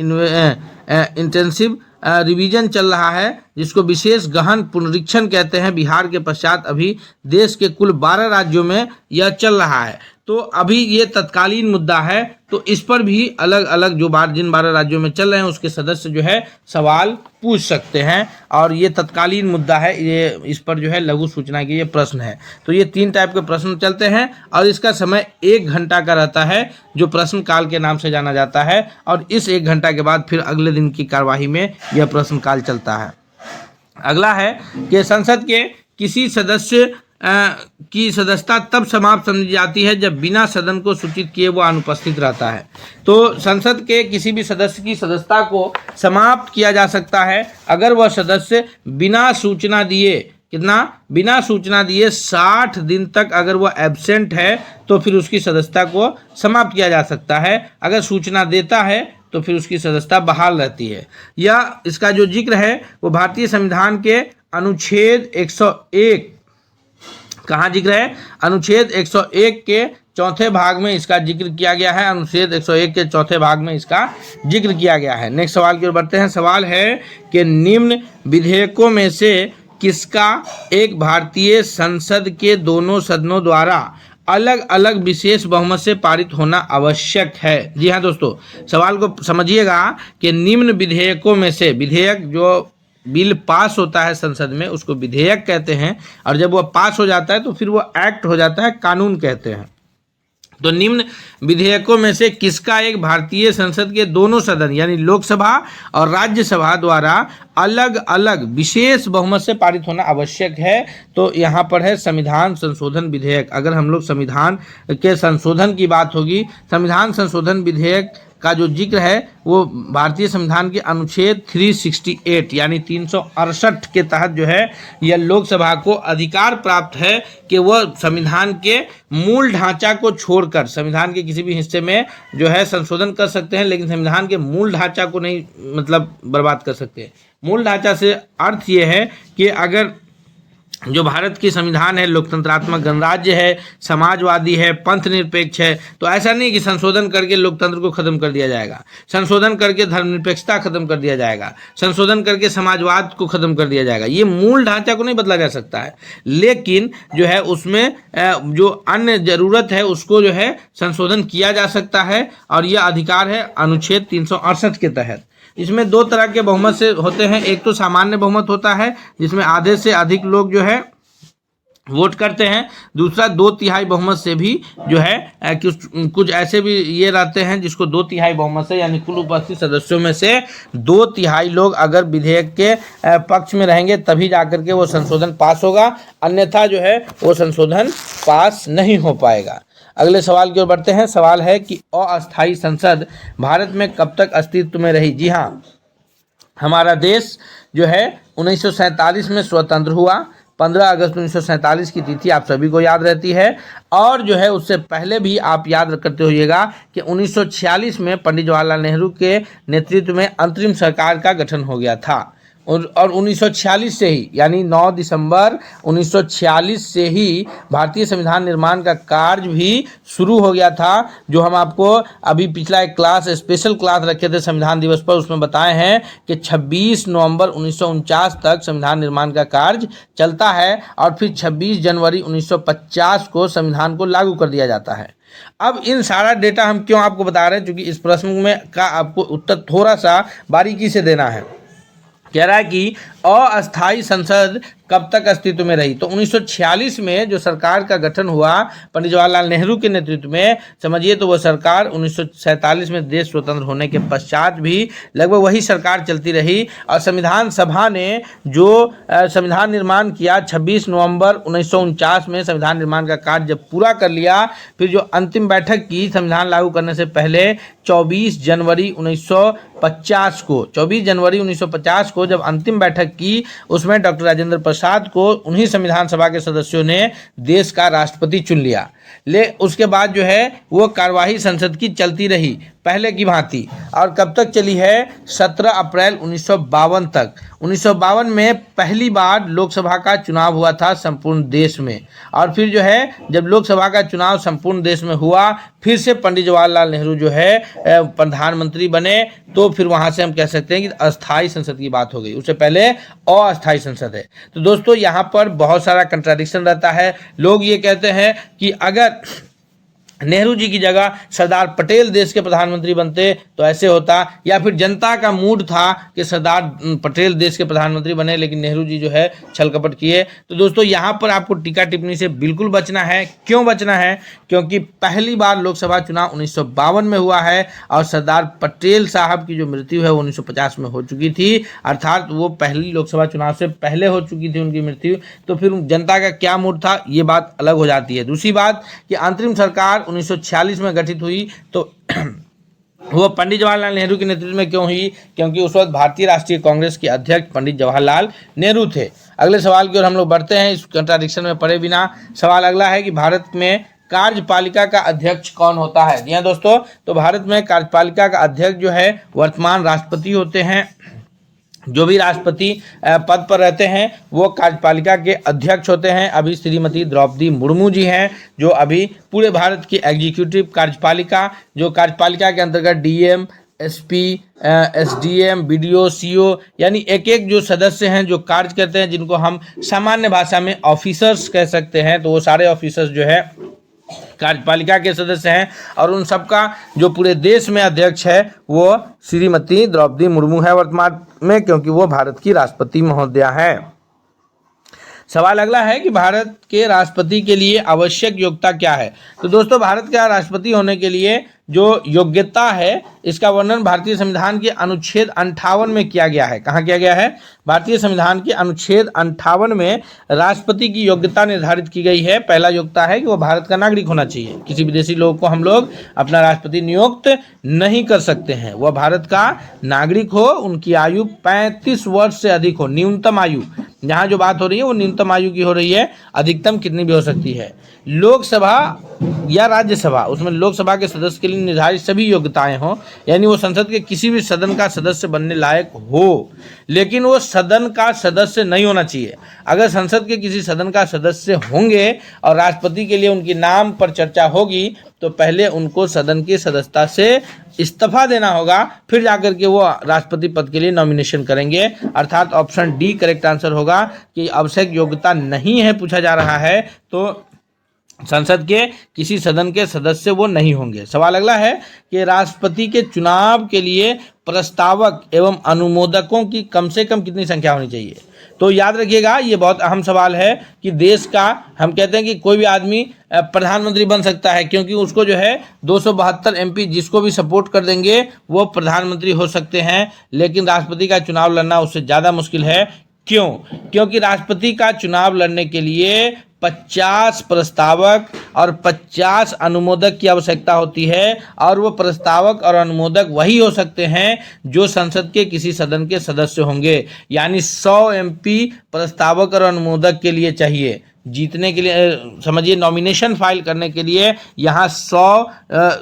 A: इंटेंसिव रिवीजन चल रहा है जिसको विशेष गहन पुनरीक्षण कहते हैं। बिहार के पश्चात अभी देश के कुल 12 राज्यों में यह चल रहा है। तो अभी ये तत्कालीन मुद्दा है, तो इस पर भी अलग अलग जो जिन 12 राज्यों में चल रहे हैं उसके सदस्य जो है सवाल पूछ सकते हैं और ये तत्कालीन मुद्दा है, ये इस पर जो है लघु सूचना के ये प्रश्न है। तो ये 3 टाइप के प्रश्न चलते हैं और इसका समय 1 घंटा का रहता है जो प्रश्न काल के नाम से जाना जाता है और इस 1 घंटा के बाद फिर अगले दिन की कार्यवाही में यह प्रश्न काल चलता है। अगला है कि संसद के किसी सदस्य की सदस्यता तब समाप्त समझी जाती है जब बिना सदन को सूचित किए वो अनुपस्थित रहता है। तो संसद के किसी भी सदस्य की सदस्यता को समाप्त किया जा सकता है अगर वह सदस्य बिना सूचना दिए, कितना, बिना सूचना दिए 60 दिन तक अगर वह एब्सेंट है तो फिर उसकी सदस्यता को समाप्त किया जा सकता है। अगर सूचना देता है तो फिर उसकी सदस्यता बहाल रहती है। या इसका जो जिक्र है वो भारतीय संविधान के अनुच्छेद 101, कहाँ जिक्र है? अनुच्छेद 101 के चौथे भाग में इसका जिक्र किया गया है। अनुच्छेद 101 के चौथे भाग में इसका जिक्र किया गया है। नेक्स्ट सवाल की ओर बढ़ते हैं। सवाल है कि निम्न विधेयकों में से किसका एक भारतीय संसद के दोनों सदनों द्वारा अलग अलग विशेष बहुमत से पारित होना आवश्यक है? जी हाँ दोस्तों, सवाल को समझिएगा कि निम्न विधेयकों में से, विधेयक जो बिल पास होता है संसद में उसको विधेयक कहते हैं और जब वह पास हो जाता है तो फिर वो एक्ट हो जाता है, कानून कहते हैं। तो निम्न विधेयकों में से किसका एक भारतीय संसद के दोनों सदन यानी लोकसभा और राज्यसभा द्वारा अलग अलग विशेष बहुमत से पारित होना आवश्यक है? तो यहाँ पर है संविधान संशोधन विधेयक। अगर हम लोग संविधान के संशोधन की बात होगी, संविधान संशोधन विधेयक का जो जिक्र है वो भारतीय संविधान के अनुच्छेद 368 यानी 368 के तहत जो है यह लोकसभा को अधिकार प्राप्त है कि वह संविधान के मूल ढांचा को छोड़कर संविधान के किसी भी हिस्से में जो है संशोधन कर सकते हैं, लेकिन संविधान के मूल ढांचा को नहीं मतलब बर्बाद कर सकते। मूल ढांचा से अर्थ ये है कि अगर जो भारत की संविधान है लोकतंत्रात्मक गणराज्य है, समाजवादी है, पंथ निरपेक्ष है, तो ऐसा नहीं कि संशोधन करके लोकतंत्र को खत्म कर दिया जाएगा, संशोधन करके धर्मनिरपेक्षता खत्म कर दिया जाएगा, संशोधन करके समाजवाद को खत्म कर दिया जाएगा। ये मूल ढांचा को नहीं बदला जा सकता है, लेकिन जो है उसमें जो अन्य जरूरत है उसको जो है संशोधन किया जा सकता है और यह अधिकार है अनुच्छेद 368 के तहत। इसमें दो तरह के बहुमत से होते हैं, एक तो सामान्य बहुमत होता है जिसमें आधे से अधिक लोग जो है वोट करते हैं, दूसरा 2/3 बहुमत से भी जो है कुछ ऐसे भी ये रहते हैं जिसको 2/3 बहुमत से यानी कुल उपस्थित सदस्यों में से 2/3 लोग अगर विधेयक के पक्ष में रहेंगे तभी जाकर के वो संशोधन पास होगा, अन्यथा जो है वो संशोधन पास नहीं हो पाएगा। अगले सवाल की ओर बढ़ते हैं। सवाल है कि अस्थायी संसद भारत में कब तक अस्तित्व में रही? जी हाँ, हमारा देश जो है 1947 में स्वतंत्र हुआ। 15 अगस्त 1947 की तिथि आप सभी को याद रहती है, और जो है उससे पहले भी आप याद करते होइएगा कि 1946 में पंडित जवाहरलाल नेहरू के नेतृत्व में अंतरिम सरकार का गठन हो गया था और 1946 से ही यानी 9 दिसंबर 1946 से ही भारतीय संविधान निर्माण का कार्य भी शुरू हो गया था। जो हम आपको अभी पिछला एक क्लास स्पेशल क्लास रखे थे संविधान दिवस पर, उसमें बताए हैं कि 26 नवंबर 1949 तक संविधान निर्माण का कार्य चलता है और फिर 26 जनवरी 1950 को संविधान को लागू कर दिया जाता है। अब इन सारा डेटा हम क्यों आपको बता रहे हैं, क्योंकि इस प्रश्न में का आपको उत्तर थोड़ा सा बारीकी से देना है। कह रहा है कि अस्थायी संसद कब तक अस्तित्व में रही? तो 1946 में जो सरकार का गठन हुआ पंडित जवाहरलाल नेहरू के नेतृत्व में, समझिए तो वह सरकार 1947 में देश स्वतंत्र होने के पश्चात भी लगभग वही सरकार चलती रही और संविधान सभा ने जो संविधान निर्माण किया 26 नवंबर 1949 में संविधान निर्माण का कार्य जब पूरा कर लिया, फिर जो अंतिम बैठक की संविधान लागू करने से पहले 24 जनवरी 1950 को जब अंतिम बैठक की, उसमें डॉक्टर राजेंद्र प्रसाद को उन्हीं संविधान सभा के सदस्यों ने देश का राष्ट्रपति चुन लिया। उसके बाद जो है वो कार्यवाही संसद की चलती रही पहले की भांति, और कब तक चली है? 17 अप्रैल 1952 तक। 1952 में पहली बार लोकसभा का चुनाव हुआ था संपूर्ण देश में, और फिर जो है जब लोकसभा का चुनाव संपूर्ण देश में हुआ, फिर से पंडित जवाहरलाल नेहरू जो है प्रधानमंत्री बने, तो फिर वहां से हम कह सकते हैं कि अस्थायी संसद की बात हो गई। उससे पहले अस्थायी संसद है। तो दोस्तों यहाँ पर बहुत सारा कंट्राडिक्शन रहता है। लोग ये कहते हैं कि अगर नेहरू जी की जगह सरदार पटेल देश के प्रधानमंत्री बनते तो ऐसे होता, या फिर जनता का मूड था कि सरदार पटेल देश के प्रधानमंत्री बने लेकिन नेहरू जी जो है छल कपट किए। तो दोस्तों यहाँ पर आपको टीका टिप्पणी से बिल्कुल बचना है। क्यों बचना है? क्योंकि पहली बार लोकसभा चुनाव 1952 में हुआ है और सरदार पटेल साहब की जो मृत्यु है वो 1950 में हो चुकी थी, अर्थात वो पहली लोकसभा चुनाव से पहले हो चुकी थी उनकी मृत्यु। तो फिर जनता का क्या मूड था, ये बात अलग हो जाती है। दूसरी बात कि अंतरिम सरकार 1946 में गठित हुई तो वो पंडित जवाहरलाल नेहरू के नेतृत्व में क्यों हुई? क्योंकि उस वक्त भारतीय राष्ट्रीय कांग्रेस के अध्यक्ष पंडित जवाहरलाल नेहरू थे। अगले सवाल की ओर हम लोग बढ़ते हैं इस कंट्राडिक्शन में पड़े बिना। सवाल अगला है कि भारत में कार्यपालिका का अध्यक्ष कौन होता है? जी हाँ दोस्तों, तो भारत में कार्यपालिका का अध्यक्ष जो है वर्तमान राष्ट्रपति होते हैं। जो भी राष्ट्रपति पद पर रहते हैं वो कार्यपालिका के अध्यक्ष होते हैं। अभी श्रीमती द्रौपदी मुर्मू जी हैं जो अभी पूरे भारत की एग्जीक्यूटिव कार्यपालिका, जो कार्यपालिका के अंतर्गत DM, SP, SDM, BDO, CO यानी एक एक जो सदस्य हैं जो कार्य करते हैं, जिनको हम सामान्य भाषा में ऑफिसर्स कह सकते हैं, तो वो सारे ऑफिसर्स जो है कार्यपालिका के सदस्य हैं और उन सबका जो पूरे देश में अध्यक्ष है वो श्रीमती द्रौपदी मुर्मू है वर्तमान में, क्योंकि वो भारत की राष्ट्रपति महोदया है। सवाल अगला है कि भारत के राष्ट्रपति के लिए आवश्यक योग्यता क्या है? तो दोस्तों भारत का राष्ट्रपति होने के लिए जो योग्यता है इसका वर्णन भारतीय संविधान के अनुच्छेद 58 में किया गया है। कहाँ किया गया है? भारतीय संविधान के अनुच्छेद 58 में राष्ट्रपति की योग्यता निर्धारित की गई है। पहला योग्यता है कि वो भारत का नागरिक होना चाहिए। किसी विदेशी लोग को हम लोग अपना राष्ट्रपति नियुक्त नहीं कर सकते हैं। वह भारत का नागरिक हो, उनकी आयु 35 वर्ष से अधिक हो, न्यूनतम आयु। यहाँ जो बात हो रही है वो न्यूनतम आयु की हो रही है, अधिकतम कितनी भी हो सकती है। लोकसभा या राज्यसभा, उसमें लोकसभा के सदस्य के लिए निर्धारित सभी योग्यताएं हों, यानी वो संसद के किसी भी सदन का सदस्य बनने लायक हो, लेकिन वो सदन का सदस्य नहीं होना चाहिए। अगर संसद के किसी सदन का सदस्य होंगे और राष्ट्रपति के लिए उनके नाम पर चर्चा होगी तो पहले उनको सदन की सदस्यता से इस्तीफा देना होगा, फिर जाकर के वो राष्ट्रपति पद के लिए नॉमिनेशन करेंगे। अर्थात ऑप्शन डी करेक्ट आंसर होगा कि आवश्यक योग्यता नहीं है, पूछा जा रहा है तो संसद के किसी सदन के सदस्य वो नहीं होंगे। सवाल अगला है कि राष्ट्रपति के चुनाव के लिए प्रस्तावक एवं अनुमोदकों की कम से कम कितनी संख्या होनी चाहिए? तो याद रखिएगा, ये बहुत अहम सवाल है कि देश का, हम कहते हैं कि कोई भी आदमी प्रधानमंत्री बन सकता है, क्योंकि उसको जो है 272 एमपी जिसको भी सपोर्ट कर देंगे वो प्रधानमंत्री हो सकते हैं, लेकिन राष्ट्रपति का चुनाव लड़ना उससे ज़्यादा मुश्किल है। क्यों? क्योंकि राष्ट्रपति का चुनाव लड़ने के लिए 50 प्रस्तावक और 50 अनुमोदक की आवश्यकता होती है, और वो प्रस्तावक और अनुमोदक वही हो सकते हैं जो संसद के किसी सदन के सदस्य होंगे। यानी 100 एमपी प्रस्तावक और अनुमोदक के लिए चाहिए। जीतने के लिए, समझिए, नॉमिनेशन फाइल करने के लिए यहाँ 100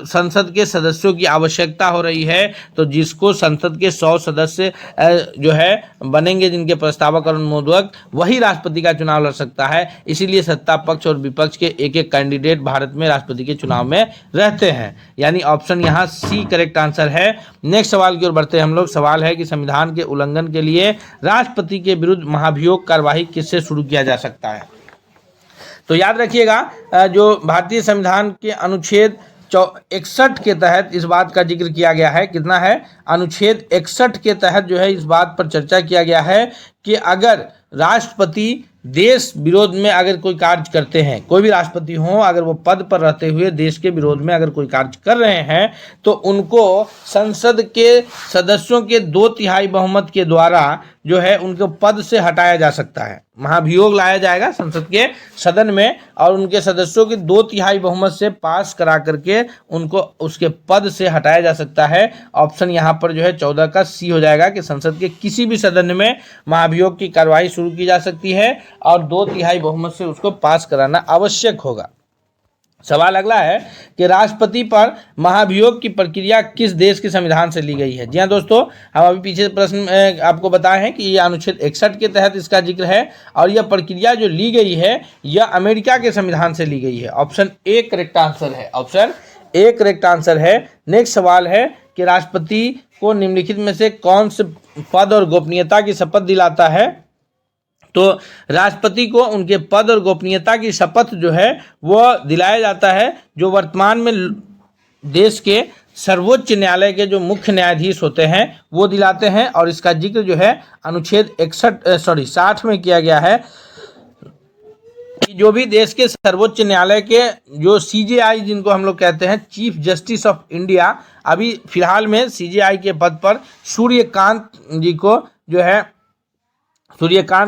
A: संसद के सदस्यों की आवश्यकता हो रही है। तो जिसको संसद के 100 सदस्य जो है बनेंगे, जिनके प्रस्तावक और अनुमोदक, वही राष्ट्रपति का चुनाव लड़ सकता है। इसीलिए सत्ता पक्ष और विपक्ष के एक एक कैंडिडेट भारत में राष्ट्रपति के चुनाव में रहते हैं। यानी ऑप्शन यहाँ सी करेक्ट आंसर है। नेक्स्ट सवाल की ओर बढ़ते हैं हम लोग। सवाल है कि संविधान के उल्लंघन के लिए राष्ट्रपति के विरुद्ध महाभियोग कार्यवाही किससे शुरू किया जा सकता है? तो याद रखिएगा, जो भारतीय संविधान के अनुच्छेद 61 के तहत इस बात का जिक्र किया गया है। कितना है? अनुच्छेद 61 के तहत जो है इस बात पर चर्चा किया गया है कि अगर राष्ट्रपति देश विरोध में अगर कोई कार्य करते हैं, कोई भी राष्ट्रपति हो, अगर वो पद पर रहते हुए देश के विरोध में अगर कोई कार्य कर रहे हैं तो उनको संसद के सदस्यों के 2/3 बहुमत के द्वारा जो है उनको पद से हटाया जा सकता है। महाभियोग लाया जाएगा संसद के सदन में और उनके सदस्यों की 2/3 बहुमत से पास करा करके उनको उसके पद से हटाया जा सकता है। ऑप्शन यहाँ पर जो है 14 का सी हो जाएगा कि संसद के किसी भी सदन में महाभियोग की कार्रवाई शुरू की जा सकती है और 2/3 बहुमत से उसको पास कराना आवश्यक होगा। सवाल अगला है कि राष्ट्रपति पर महाभियोग की प्रक्रिया किस देश के संविधान से ली गई है? जी हाँ दोस्तों, हम अभी पीछे प्रश्न आपको बताए हैं कि ये अनुच्छेद 61 के तहत इसका जिक्र है और यह प्रक्रिया जो ली गई है यह अमेरिका के संविधान से ली गई है। ऑप्शन ए करेक्ट आंसर है। ऑप्शन ए करेक्ट आंसर है। नेक्स्ट सवाल है कि राष्ट्रपति को निम्नलिखित में से कौन से पद और गोपनीयता की शपथ दिलाता है? तो राष्ट्रपति को उनके पद और गोपनीयता की शपथ जो है वो दिलाया जाता है जो वर्तमान में देश के सर्वोच्च न्यायालय के जो मुख्य न्यायाधीश होते हैं वो दिलाते हैं। और इसका जिक्र जो है अनुच्छेद 60 में किया गया है कि जो भी देश के सर्वोच्च न्यायालय के जो CJI जिनको हम लोग कहते हैं, चीफ जस्टिस ऑफ इंडिया, अभी फिलहाल में CJI के पद पर सूर्यकांत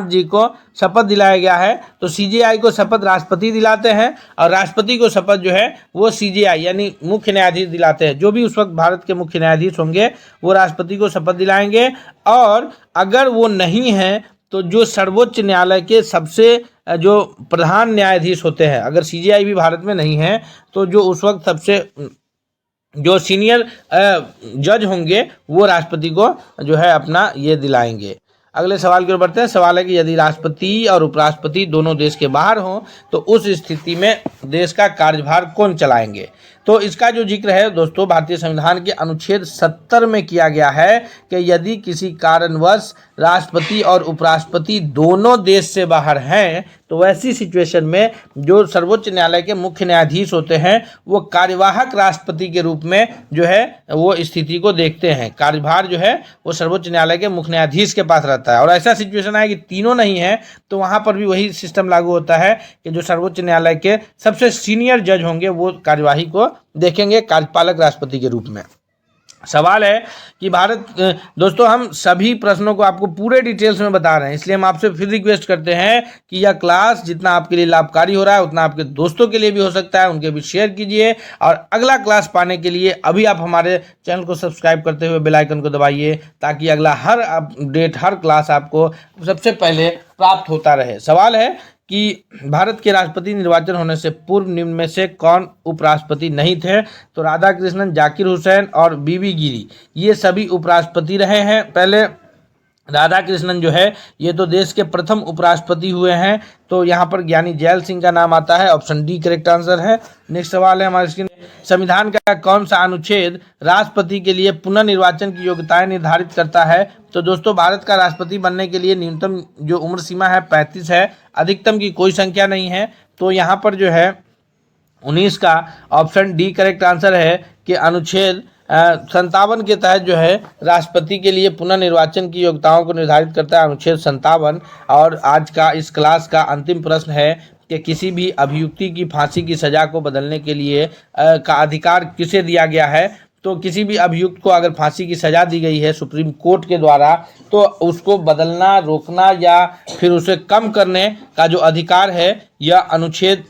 A: जी को शपथ दिलाया गया है। तो CJI को शपथ राष्ट्रपति दिलाते हैं और राष्ट्रपति को शपथ जो है वो CJI यानी मुख्य न्यायाधीश दिलाते हैं। जो भी उस वक्त भारत के मुख्य न्यायाधीश होंगे वो राष्ट्रपति को शपथ दिलाएंगे। और अगर वो नहीं हैं तो जो सर्वोच्च न्यायालय के सबसे जो प्रधान न्यायाधीश होते हैं, अगर CJI भी भारत में नहीं है तो जो उस वक्त सबसे जो सीनियर जज होंगे वो राष्ट्रपति को जो है अपना ये दिलाएंगे। अगले सवाल की ओर बढ़ते हैं। सवाल है कि यदि राष्ट्रपति और उपराष्ट्रपति दोनों देश के बाहर हों तो उस स्थिति में देश का कार्यभार कौन चलाएंगे? तो इसका जो जिक्र है दोस्तों भारतीय संविधान के अनुच्छेद 70 में किया गया है कि यदि किसी कारणवश राष्ट्रपति और उपराष्ट्रपति दोनों देश से बाहर हैं तो वैसी सिचुएशन में जो सर्वोच्च न्यायालय के मुख्य न्यायाधीश होते हैं वो कार्यवाहक राष्ट्रपति के रूप में जो है वो स्थिति को देखते हैं। कार्यभार जो है वो सर्वोच्च न्यायालय के मुख्य न्यायाधीश के पास रहता है। और ऐसा सिचुएशन है कि तीनों नहीं है तो वहाँ पर भी वही सिस्टम लागू होता है कि जो सर्वोच्च न्यायालय के सबसे सीनियर जज होंगे वो कार्यवाही को देखेंगे कार्यपालक राष्ट्रपति के रूप में। सवाल है कि भारत, दोस्तों हम सभी प्रश्नों को आपको पूरे डिटेल्स में बता रहे हैं, इसलिए हम आपसे फिर रिक्वेस्ट करते हैं कि यह क्लास जितना आपके लिए लाभकारी हो रहा है उतना आपके दोस्तों के लिए भी हो सकता है, उनके भी शेयर कीजिए। और अगला क्लास पाने के लिए अभी आप हमारे चैनल को सब्सक्राइब करते हुए बेल आइकन को दबाइए, ताकि अगला हर अपडेट, हर क्लास आपको सबसे पहले प्राप्त होता रहे। सवाल है कि भारत के राष्ट्रपति निर्वाचन होने से पूर्व निम्न में से कौन उपराष्ट्रपति नहीं थे? तो राधाकृष्णन, जाकिर हुसैन और बीबी गिरी, ये सभी उपराष्ट्रपति रहे हैं। पहले राधाकृष्णन जो है ये तो देश के प्रथम उपराष्ट्रपति हुए हैं, तो यहाँ पर ज्ञानी जैल सिंह का नाम आता है, ऑप्शन डी करेक्ट आंसर है। नेक्स्ट सवाल है हमारे स्क्रीन, संविधान का कौन सा अनुच्छेद राष्ट्रपति के लिए पुनर्निर्वाचन की योग्यताएं निर्धारित करता है? तो दोस्तों भारत का राष्ट्रपति बनने के लिए न्यूनतम जो उम्र सीमा है 35 है, अधिकतम की कोई संख्या नहीं है, तो यहाँ पर जो है 19 का ऑप्शन डी करेक्ट आंसर है कि अनुच्छेद 57 के तहत जो है राष्ट्रपति के लिए पुनर्निर्वाचन की योग्यताओं को निर्धारित करता है, अनुच्छेद 57। और आज का इस क्लास का अंतिम प्रश्न है कि किसी भी अभियुक्ति की फांसी की सजा को बदलने के लिए का अधिकार किसे दिया गया है? तो किसी भी अभियुक्त को अगर फांसी की सजा दी गई है सुप्रीम कोर्ट के द्वारा, तो उसको बदलना, रोकना या फिर उसे कम करने का जो अधिकार है यह अनुच्छेद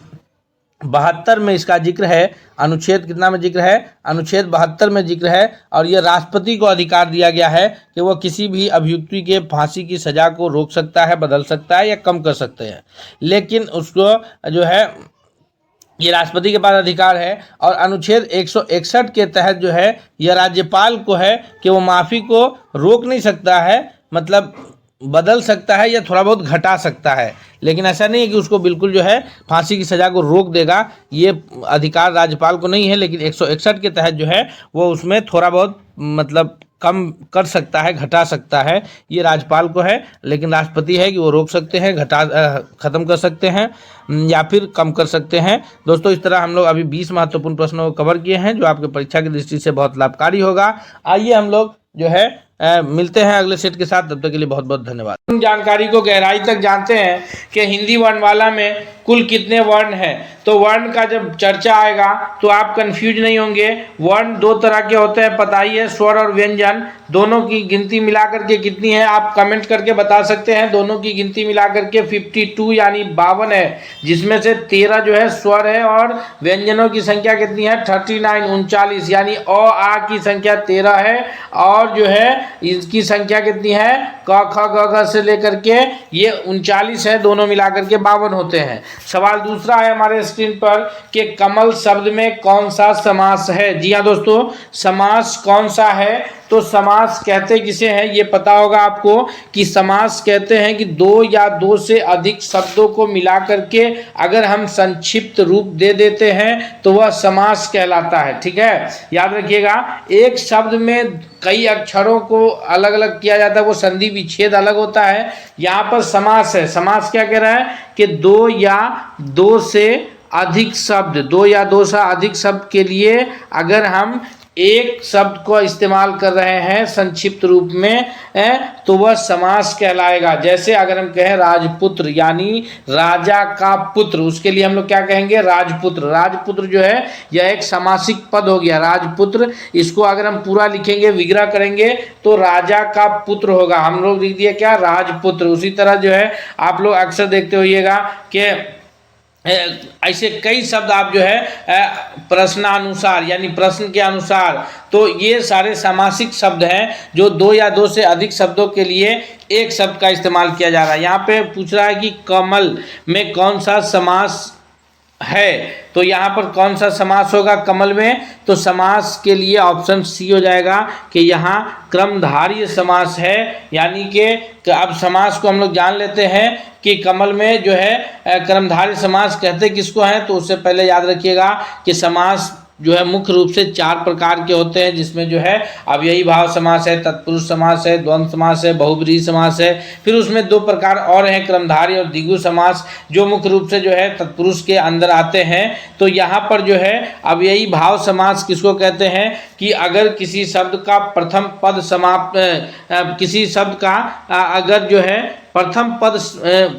A: 72 में इसका जिक्र है। अनुच्छेद कितना में जिक्र है? अनुच्छेद 72 में जिक्र है। और यह राष्ट्रपति को अधिकार दिया गया है कि वह किसी भी अभियुक्ति के फांसी की सजा को रोक सकता है, बदल सकता है या कम कर सकते हैं, लेकिन उसको जो है ये राष्ट्रपति के पास अधिकार है। और अनुच्छेद 161 के तहत जो है यह राज्यपाल को है कि वो माफ़ी को रोक नहीं सकता है, मतलब बदल सकता है या थोड़ा बहुत घटा सकता है, लेकिन ऐसा नहीं है कि उसको बिल्कुल जो है फांसी की सज़ा को रोक देगा। ये अधिकार राज्यपाल को नहीं है, लेकिन 161 के तहत जो है वो उसमें थोड़ा बहुत मतलब कम कर सकता है, घटा सकता है, ये राज्यपाल को है। लेकिन राष्ट्रपति है कि वो रोक सकते हैं, ख़त्म कर सकते हैं या फिर कम कर सकते हैं। दोस्तों इस तरह हम लोग अभी 20 महत्वपूर्ण प्रश्नों को कवर किए हैं जो आपके परीक्षा की दृष्टि से बहुत लाभकारी होगा। आइए हम लोग जो है मिलते हैं अगले सेट के साथ, तब तक के लिए बहुत बहुत धन्यवाद। जानकारी को गहराई तक जानते हैं कि हिंदी वर्णमाला में कुल कितने वर्ण हैं। तो वर्ण का जब चर्चा आएगा तो आप कंफ्यूज नहीं होंगे। वर्ण दो तरह के होते हैं, पता ही है, स्वर और व्यंजन। दोनों की गिनती मिलाकर के कितनी है आप कमेंट करके बता सकते हैं। दोनों की गिनती मिलाकर के 52 यानी 52 है, जिसमें से 13 जो है स्वर है और व्यंजनों की संख्या कितनी है 39 39, यानी अ आ की संख्या 13 है और जो है इसकी संख्या कितनी है क ख ग घ से लेकर के ये 39 है, दोनों मिलाकर के 52 होते हैं। सवाल दूसरा है हमारे स्क्रीन पर कि कमल शब्द में कौन सा समास है। जी हाँ दोस्तों, समास कौन सा है? तो समास कहते किसे हैं ये पता होगा आपको कि समास कहते हैं कि दो या दो से अधिक शब्दों को मिलाकर के अगर हम संक्षिप्त रूप दे देते हैं तो वह समास कहलाता है। ठीक है, याद रखिएगा, एक शब्द में कई अक्षरों को अलग अलग किया जाता है, वो संधि विच्छेद अलग होता है। यहाँ पर समास है। समास क्या कह रहा है कि दो या दो से अधिक शब्द, दो या दो से अधिक शब्द के लिए अगर हम एक शब्द को इस्तेमाल कर रहे हैं संक्षिप्त रूप में तो वह समास कहलाएगा। जैसे अगर हम कहें राजपुत्र यानी राजा का पुत्र, उसके लिए हम लोग क्या कहेंगे? राजपुत्र। राजपुत्र जो है यह एक समासिक पद हो गया, राजपुत्र। इसको अगर हम पूरा लिखेंगे, विग्रह करेंगे तो राजा का पुत्र होगा, हम लोग लिख दिए क्या? राजपुत्र। उसी तरह जो है आप लोग अक्सर देखते होइएगा कि ऐसे कई शब्द आप जो है प्रश्नानुसार यानी प्रश्न के अनुसार, तो ये सारे समासिक शब्द हैं जो दो या दो से अधिक शब्दों के लिए एक शब्द का इस्तेमाल किया जा रहा है। यहाँ पे पूछ रहा है कि कमल में कौन सा समास है, तो यहाँ पर कौन सा समास होगा कमल में? तो समास के लिए ऑप्शन सी हो जाएगा कि यहाँ क्रमधारय समास है। यानी कि अब समास को हम लोग जान लेते हैं कि कमल में जो है कर्मधारय समास कहते किसको हैं। तो उससे पहले याद रखिएगा कि समास जो है मुख्य रूप से 4 प्रकार के होते हैं, जिसमें जो है अव्ययी भाव समास है, तत्पुरुष समास है, द्वंद्व समास है, बहुब्रीहि समास है। फिर उसमें 2 प्रकार और हैं, क्रमधारय और द्विगु समास, जो मुख्य रूप से जो है तत्पुरुष के अंदर आते हैं। तो यहाँ पर जो है अव्ययी भाव समास किसको कहते हैं कि अगर किसी शब्द का प्रथम पद समाप्त, किसी शब्द का अगर जो है प्रथम पद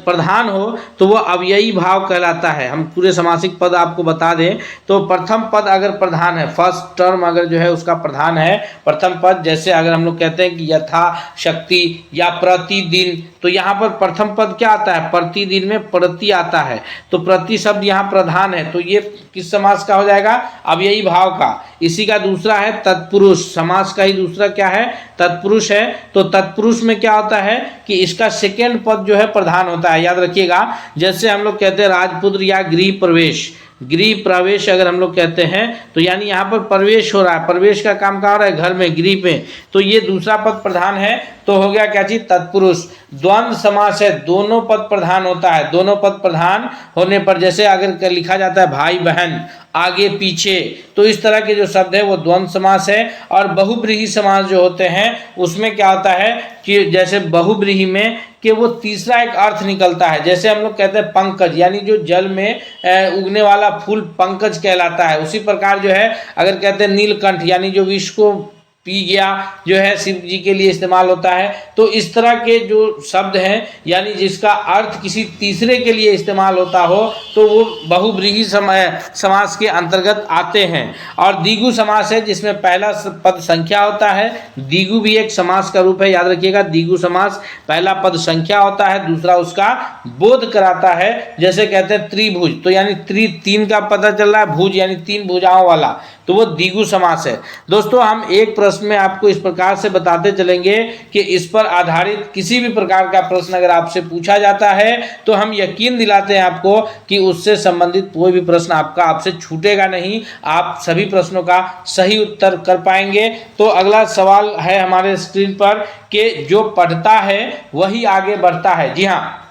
A: प्रधान हो तो वो अव्ययी भाव कहलाता है। हम पूरे समासिक पद आपको बता दें तो प्रथम पद अगर प्रधान है, फर्स्ट टर्म अगर जो है उसका प्रधान है प्रथम पद, जैसे अगर हम लोग कहते हैं कि यथा शक्ति या प्रतिदिन, तो यहाँ पर प्रथम पद क्या आता है, प्रतिदिन में प्रति आता है, तो प्रति शब्द यहाँ प्रधान है, तो ये किस समास का हो जाएगा, अव्ययी भाव का। इसी का दूसरा है तत्पुरुष, समास का ही दूसरा क्या है, तत्पुरुष है। तो तत्पुरुष में क्या होता है कि इसका सेकेंड पद जो है प्रधान होता है, याद रखिएगा। जैसे हम लोग कहते हैं राजपुत्र या गृह प्रवेश, गृह प्रवेश अगर हम लोग कहते हैं तो यानी यहाँ पर प्रवेश हो रहा है, प्रवेश का काम कहाँ हो रहा है, घर में, गृह में, तो ये दूसरा पद प्रधान है, तो हो गया क्या चीज, तत्पुरुष। द्वंद्व समास है, दोनों पद प्रधान होता है, दोनों पद प्रधान होने पर जैसे अगर लिखा जाता है भाई बहन, आगे पीछे, तो इस तरह के जो शब्द है वो द्वंद्व समास है। और बहुब्रीहि समास जो होते हैं उसमें क्या होता है कि जैसे बहुब्रीहि में कि वो तीसरा एक अर्थ निकलता है, जैसे हम लोग कहते हैं पंकज, यानी जो जल में उगने वाला फूल पंकज कहलाता है। उसी प्रकार जो है अगर कहते हैं नीलकंठ, यानी जो विष को पी गया, जो है शिव जी के लिए इस्तेमाल होता है। तो इस तरह के जो शब्द हैं यानी जिसका अर्थ किसी तीसरे के लिए इस्तेमाल होता हो तो वो बहुब्रीहि समास के अंतर्गत आते हैं। और द्विगु समास है जिसमें पहला पद संख्या होता है, द्विगु भी एक समास का रूप है, याद रखिएगा। द्विगु समास पहला पद संख्या होता है, दूसरा उसका बोध कराता है। जैसे कहते हैं त्रिभुज, तो यानी तीन का पता चल रहा है, भुज यानी तीन भुजाओं वाला, तो वो द्विगु समास है। दोस्तों हम एक प्रश्न में आपको इस प्रकार से बताते चलेंगे कि इस पर आधारित किसी भी प्रकार का प्रश्न अगर आपसे पूछा जाता है तो हम यकीन दिलाते हैं आपको कि उससे संबंधित कोई भी प्रश्न आपसे छूटेगा नहीं, आप सभी प्रश्नों का सही उत्तर कर पाएंगे। तो अगला सवाल है हमारे स्क्रीन पर कि जो पढ़ता है वही आगे बढ़ता है। जी हाँ,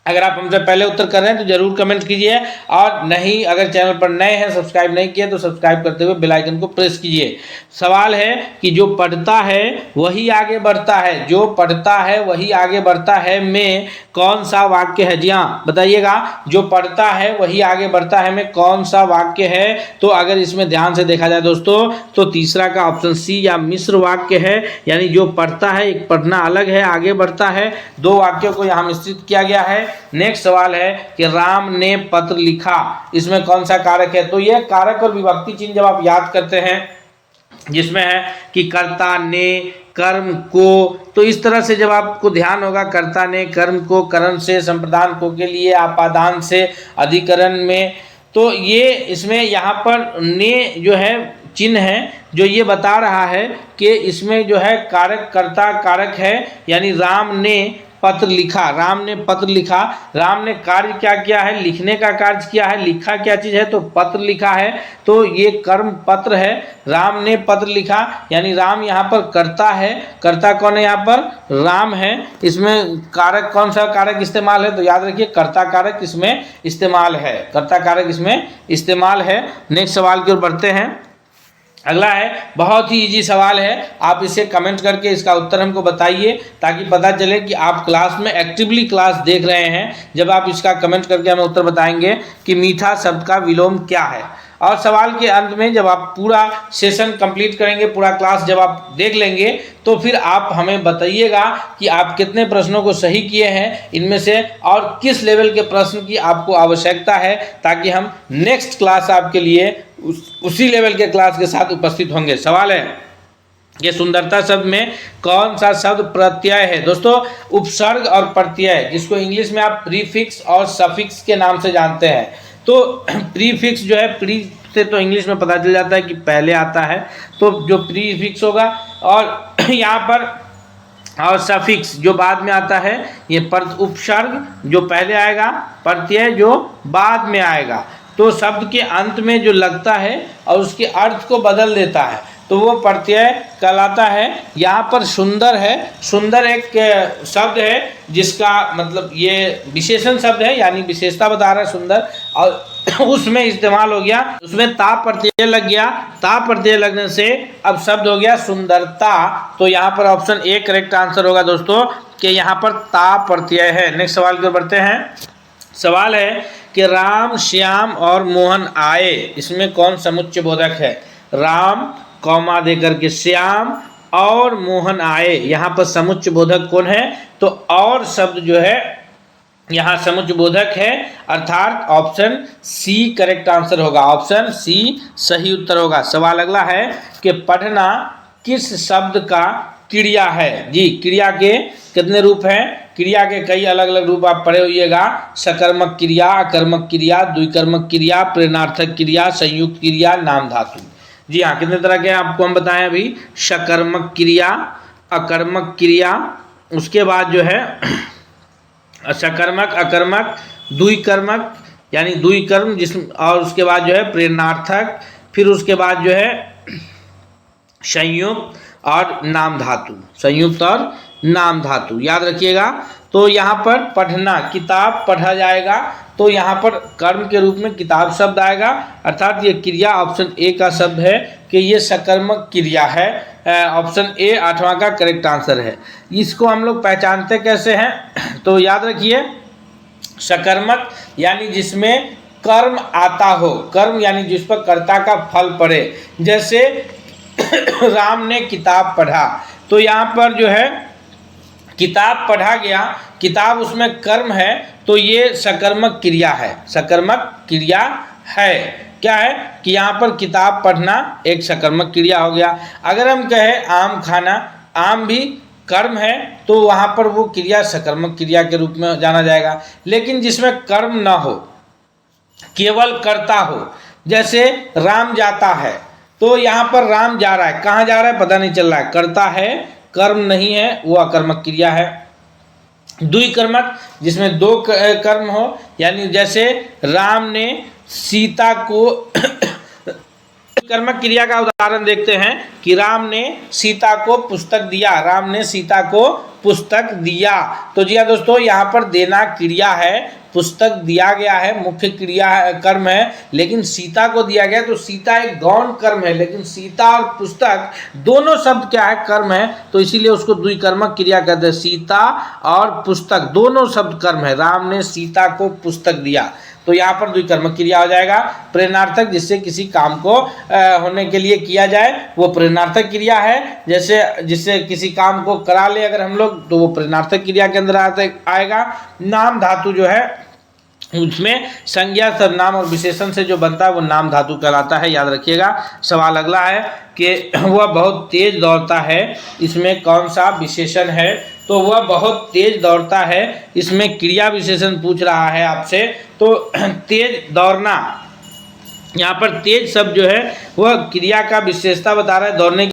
A: अगर आप हमसे पहले उत्तर कर रहे हैं तो जरूर कमेंट कीजिए, और नहीं अगर चैनल पर नए हैं, सब्सक्राइब नहीं किए तो सब्सक्राइब करते हुए बेल आइकन को प्रेस कीजिए। सवाल है कि जो पढ़ता है वही आगे बढ़ता है, जो पढ़ता है वही आगे बढ़ता है में कौन सा वाक्य है। जी हाँ बताइएगा, जो पढ़ता है वही आगे बढ़ता है में कौन सा वाक्य है। तो अगर इसमें ध्यान से देखा जाए दोस्तों तो तीसरा का ऑप्शन सी या मिश्र वाक्य है, यानी जो पढ़ता है, एक पढ़ना अलग है, आगे बढ़ता है, दो वाक्यों को यहाँ मिश्रित किया गया है। नेक्स्ट सवाल है कि राम ने पत्र लिखा, इसमें कौन सा कारक है। तो यह कारक और विभक्ति चिन्ह जब आप याद करते हैं जिसमें है कि कर्ता ने कर्म को, तो इस तरह से जब आपको ध्यान होगा, कर्ता ने कर्म को, करण से, संप्रदान को के लिए, आपादान से, अधिकरण में, तो ये इसमें यहाँ पर ने जो है चिन्ह है जो ये बता रहा है कि इसमें जो है कारक कर्ता कारक है, यानी राम ने पत्र लिखा, राम ने पत्र लिखा, राम ने कार्य क्या किया है, लिखने का कार्य किया है, लिखा क्या चीज़ है, तो पत्र लिखा है, तो ये कर्म पत्र है। राम ने पत्र लिखा यानी राम यहाँ पर कर्ता है, कर्ता कौन है, यहाँ पर राम है। इसमें कारक कौन सा कारक इस्तेमाल है, तो याद रखिए कर्ता कारक इसमें इस्तेमाल है, कर्ता कारक इसमें इस्तेमाल है। नेक्स्ट सवाल की ओर बढ़ते हैं। अगला है, बहुत ही इजी सवाल है, आप इसे कमेंट करके इसका उत्तर हमको बताइए ताकि पता चले कि आप क्लास में एक्टिवली क्लास देख रहे हैं। जब आप इसका कमेंट करके हमें उत्तर बताएंगे कि मीठा शब्द का विलोम क्या है। और सवाल के अंत में जब आप पूरा सेशन कंप्लीट करेंगे, पूरा क्लास जब आप देख लेंगे तो फिर आप हमें बताइएगा कि आप कितने प्रश्नों को सही किए हैं इनमें से, और किस लेवल के प्रश्न की आपको आवश्यकता है, ताकि हम नेक्स्ट क्लास आपके लिए उसी लेवल के क्लास के साथ उपस्थित होंगे। सवाल है ये सुंदरता शब्द में कौन सा शब्द प्रत्यय है। दोस्तों उपसर्ग और प्रत्यय, जिसको इंग्लिश में आप प्रीफिक्स और सफिक्स के नाम से जानते हैं। तो प्रीफिक्स जो है, प्री से तो इंग्लिश में पता चल जाता है कि पहले आता है, तो जो प्रीफिक्स होगा, और यहाँ पर और सफिक्स जो बाद में आता है, ये उपसर्ग जो पहले आएगा, प्रत्यय जो बाद में आएगा। तो शब्द के अंत में जो लगता है और उसके अर्थ को बदल देता है तो वो प्रत्यय कहलाता है। यहाँ पर सुंदर है, सुंदर एक शब्द है जिसका मतलब ये विशेषण शब्द है, यानी विशेषता बता रहा है सुंदर, और उसमें इस्तेमाल हो गया, उसमें ता प्रत्यय लग गया, ता प्रत्यय लगने से अब शब्द हो गया सुंदरता। तो यहाँ पर ऑप्शन ए करेक्ट आंसर होगा दोस्तों कि यहाँ पर ता प्रत्यय है। नेक्स्ट सवाल की ओर बढ़ते हैं। सवाल है कि राम, श्याम और मोहन आए, इसमें कौन समुच्चय बोधक है। राम कौमा देकर के श्याम और मोहन आए, यहाँ पर समुच्चय बोधक कौन है, तो और शब्द जो है यहाँ समुच्चयबोधक है, अर्थात ऑप्शन सी करेक्ट आंसर होगा। ऑप्शन सी सही उत्तर होगा। सवाल अगला है कि पढ़ना किस शब्द का क्रिया है। जी, क्रिया के कितने रूप हैं? क्रिया के कई अलग अलग रूप आप पढ़े होइएगा। सकर्मक क्रिया, अकर्मक क्रिया, द्विकर्मक क्रिया, प्रेरणार्थक क्रिया, संयुक्त क्रिया, नाम धातु। जी हाँ, कितने तरह के आपको हम बताएं अभी। सकर्मक क्रिया, अकर्मक क्रिया, उसके बाद जो है सकर्मक, अकर्मक, द्विकर्मक यानी द्विकर्म जिस, और उसके बाद जो है प्रेरणार्थक, फिर उसके बाद जो है संयुक्त और नाम धातु। संयुक्त और नाम धातु याद रखिएगा। तो यहाँ पर पढ़ना, किताब पढ़ा जाएगा, तो यहाँ पर कर्म के रूप में किताब शब्द आएगा, अर्थात ये क्रिया ऑप्शन ए का शब्द है कि ये सकर्मक क्रिया है। ऑप्शन ए 8वां का करेक्ट आंसर है। इसको हम लोग पहचानते कैसे हैं? तो याद रखिए, सकर्मक यानी जिसमें कर्म आता हो, कर्म यानी जिस पर कर्ता का फल पड़े। जैसे राम ने किताब पढ़ा, तो यहाँ पर जो है किताब पढ़ा गया, किताब उसमें कर्म है, तो ये सकर्मक क्रिया है। सकर्मक क्रिया है। क्या है कि यहाँ पर किताब पढ़ना एक सकर्मक क्रिया हो गया। अगर हम कहें आम खाना, आम भी कर्म है, तो वहाँ पर वो क्रिया सकर्मक क्रिया के रूप में जाना जाएगा। लेकिन जिसमें कर्म ना हो, केवल कर्ता हो, जैसे राम जाता है, तो यहाँ पर राम जा रहा है, कहाँ जा रहा है पता नहीं चल रहा है, कर्ता है, कर्म नहीं है, वो अकर्मक क्रिया है। द्विकर्मक जिसमें दो कर्म हो, यानी जैसे राम ने सीता को कर्मक क्रिया का उदाहरण देखते हैं कि राम ने सीता को पुस्तक दिया, राम ने सीता को पुस्तक दिया। तो जी हाँ दोस्तों, यहाँ पर देना क्रिया है, पुस्तक दिया गया है मुख्य क्रिया है, कर्म है, लेकिन सीता को दिया गया, तो सीता एक गौण कर्म है, लेकिन सीता और पुस्तक दोनों शब्द क्या है? कर्म है, तो इसीलिए उसको द्विकर्मक क्रिया कहते हैं। सीता और पुस्तक दोनों शब्द कर्म है। राम ने सीता को पुस्तक दिया, तो यहाँ पर द्विकर्मक क्रिया हो जाएगा। प्रेरणार्थक जिससे किसी काम को होने के लिए किया जाए, वो प्रेरणार्थक क्रिया है। जैसे जिससे किसी काम को करा ले अगर हम लोग, तो वो प्रेरणार्थक क्रिया के अंदर आएगा। नाम धातु जो है उसमें संज्ञा, सर्वनाम और विशेषण से जो बनता है वो नाम धातु कहलाता है। याद रखिएगा। सवाल अगला है कि वह बहुत तेज दौड़ता है, इसमें कौन सा विशेषण है? तो वह बहुत तेज दौड़ता है, इसमें क्रिया विशेषण पूछ रहा है आपसे। तो तेज दौड़ना, यहाँ पर तेज शब्द जो है वह क्रिया का विशेषता बता रहा है। दौड़ने,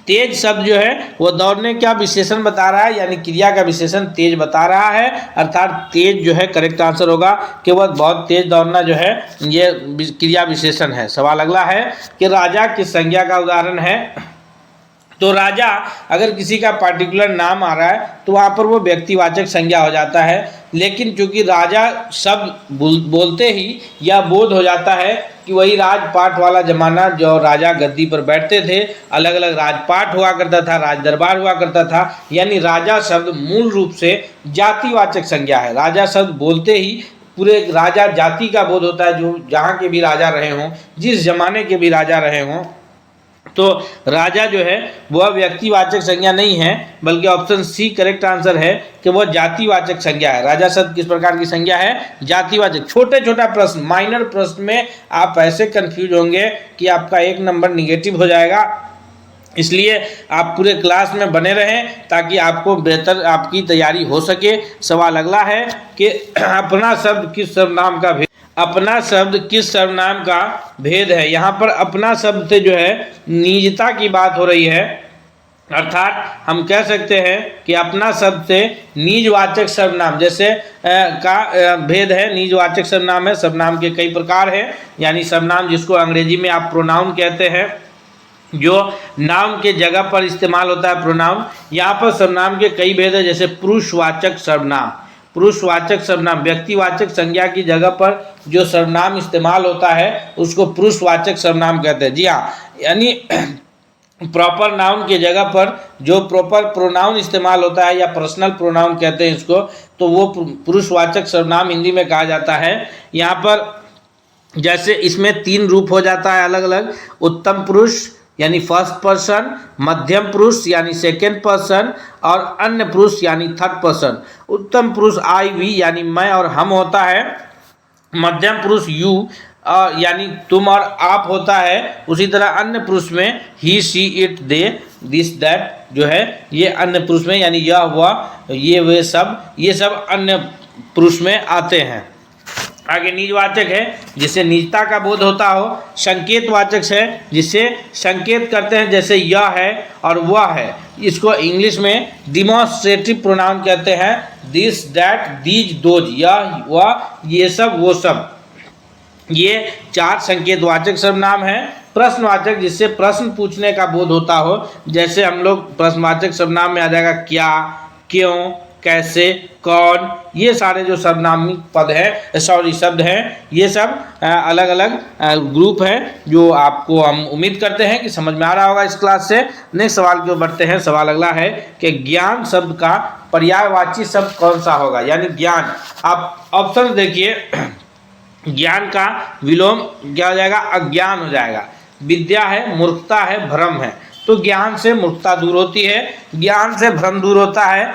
A: तेज शब्द जो है वो दौड़ने का विशेषण बता रहा है, यानी क्रिया का विशेषण तेज बता रहा है, अर्थात तेज जो है करेक्ट आंसर होगा कि वह बहुत तेज दौड़ना जो है ये क्रिया विशेषण है। सवाल अगला है कि राजा किस संज्ञा का उदाहरण है? तो राजा अगर किसी का पार्टिकुलर नाम आ रहा है तो वहाँ पर वो व्यक्तिवाचक संज्ञा हो जाता है, लेकिन चूंकि राजा शब्द बोलते ही यह बोध हो जाता है कि वही राजपाट वाला जमाना जो राजा गद्दी पर बैठते थे, अलग अलग राजपाट हुआ करता था, राज दरबार हुआ करता था, यानी राजा शब्द मूल रूप से जातिवाचक संज्ञा है। राजा शब्द बोलते ही पूरे राजा जाति का बोध होता है, जो जहाँ के भी राजा रहे हों, जिस जमाने के भी राजा रहे हों। तो राजा जो है वह व्यक्तिवाचक संज्ञा नहीं है, बल्कि ऑप्शन सी करेक्ट आंसर है कि वह जातिवाचक संज्ञा है। राजा शब्द किस प्रकार की संज्ञा है? जातिवाचक। छोटे छोटा प्रश्न, माइनर प्रश्न में आप ऐसे कंफ्यूज होंगे कि आपका 1 नंबर निगेटिव हो जाएगा। इसलिए आप पूरे क्लास में बने रहें ताकि आपको बेहतर आपकी तैयारी हो सके। सवाल अगला है कि अपना शब्द किस सर्वनाम का भेद, अपना शब्द किस सर्वनाम का भेद है? यहाँ पर अपना शब्द से जो है निजता की बात हो रही है, अर्थात हम कह सकते हैं कि अपना शब्द से निजवाचक सर्वनाम जैसे का भेद है। निजवाचक सर्वनाम है, सर्वनाम के कई प्रकार हैं, यानी सर्वनाम जिसको अंग्रेजी में आप प्रोनाउन कहते हैं, जो नाउन के जगह पर इस्तेमाल होता है प्रोनाउन। यहाँ पर सर्वनाम के कई भेद है, जैसे पुरुषवाचक सर्वनाम। पुरुषवाचक सर्वनाम व्यक्तिवाचक संज्ञा की जगह पर जो सर्वनाम इस्तेमाल होता है उसको पुरुषवाचक सर्वनाम कहते हैं। जी हाँ, यानी प्रॉपर नाउन के जगह पर जो प्रॉपर प्रोनाउन इस्तेमाल होता है या पर्सनल प्रोनाउन कहते हैं इसको, तो वो पुरुषवाचक सर्वनाम हिंदी में कहा जाता है। यहाँ पर जैसे इसमें 3 रूप हो जाता है अलग अलग। उत्तम पुरुष यानी फर्स्ट पर्सन, मध्यम पुरुष यानी सेकेंड पर्सन और अन्य पुरुष यानी थर्ड पर्सन। उत्तम पुरुष आई वी यानी मैं और हम होता है, मध्यम पुरुष यू यानी तुम और आप होता है। उसी तरह अन्य पुरुष में he she it they this that जो है ये अन्य पुरुष में यानी यह वह ये वे सब, ये सब अन्य पुरुष में आते हैं। आगे निजवाचक है जिससे निजता का बोध होता हो। संकेतवाचक है जिससे संकेत करते हैं, जैसे यह है और वह है। इसको इंग्लिश में डिमॉन्स्ट्रेटिव प्रोनाउन कहते हैं। दिस दैट दीज दोज, यह वह ये सब वो सब, ये 4 संकेतवाचक सर्वनाम हैं। प्रश्नवाचक जिससे प्रश्न पूछने का बोध होता हो, जैसे हम लोग प्रश्नवाचक सर्वनाम में आ जाएगा क्या, क्यों, कैसे, कौन, ये सारे जो सर्वनामी पद हैं शब्द हैं, ये सब अलग अलग ग्रुप है जो आपको हम उम्मीद करते हैं कि समझ में आ रहा होगा इस क्लास से। नेक्स्ट सवाल की ओर बढ़ते हैं। सवाल अगला है कि ज्ञान शब्द का पर्यायवाची शब्द कौन सा होगा, यानी ज्ञान। आप ऑप्शन देखिए, ज्ञान का विलोम क्या हो जाएगा, अज्ञान हो जाएगा। विद्या है, मूर्खता है, भ्रम है। तो ज्ञान से मूर्खता दूर होती है, ज्ञान से भ्रम दूर होता है,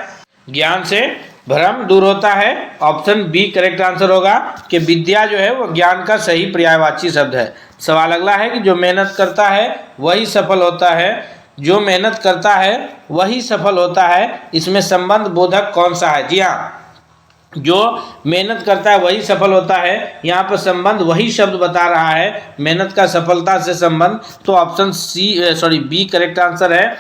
A: ज्ञान से भ्रम दूर होता है। ऑप्शन बी करेक्ट आंसर होगा कि विद्या जो है वो ज्ञान का सही पर्यायवाची शब्द है। सवाल अगला है कि जो मेहनत करता है वही सफल होता है। जो मेहनत करता है वही सफल होता है, इसमें संबंध बोधक कौन सा है? जी हाँ, जो मेहनत करता है वही सफल होता है। यहाँ पर संबंध वही शब्द बता रहा है, मेहनत का सफलता से संबंध। तो ऑप्शन बी करेक्ट आंसर है।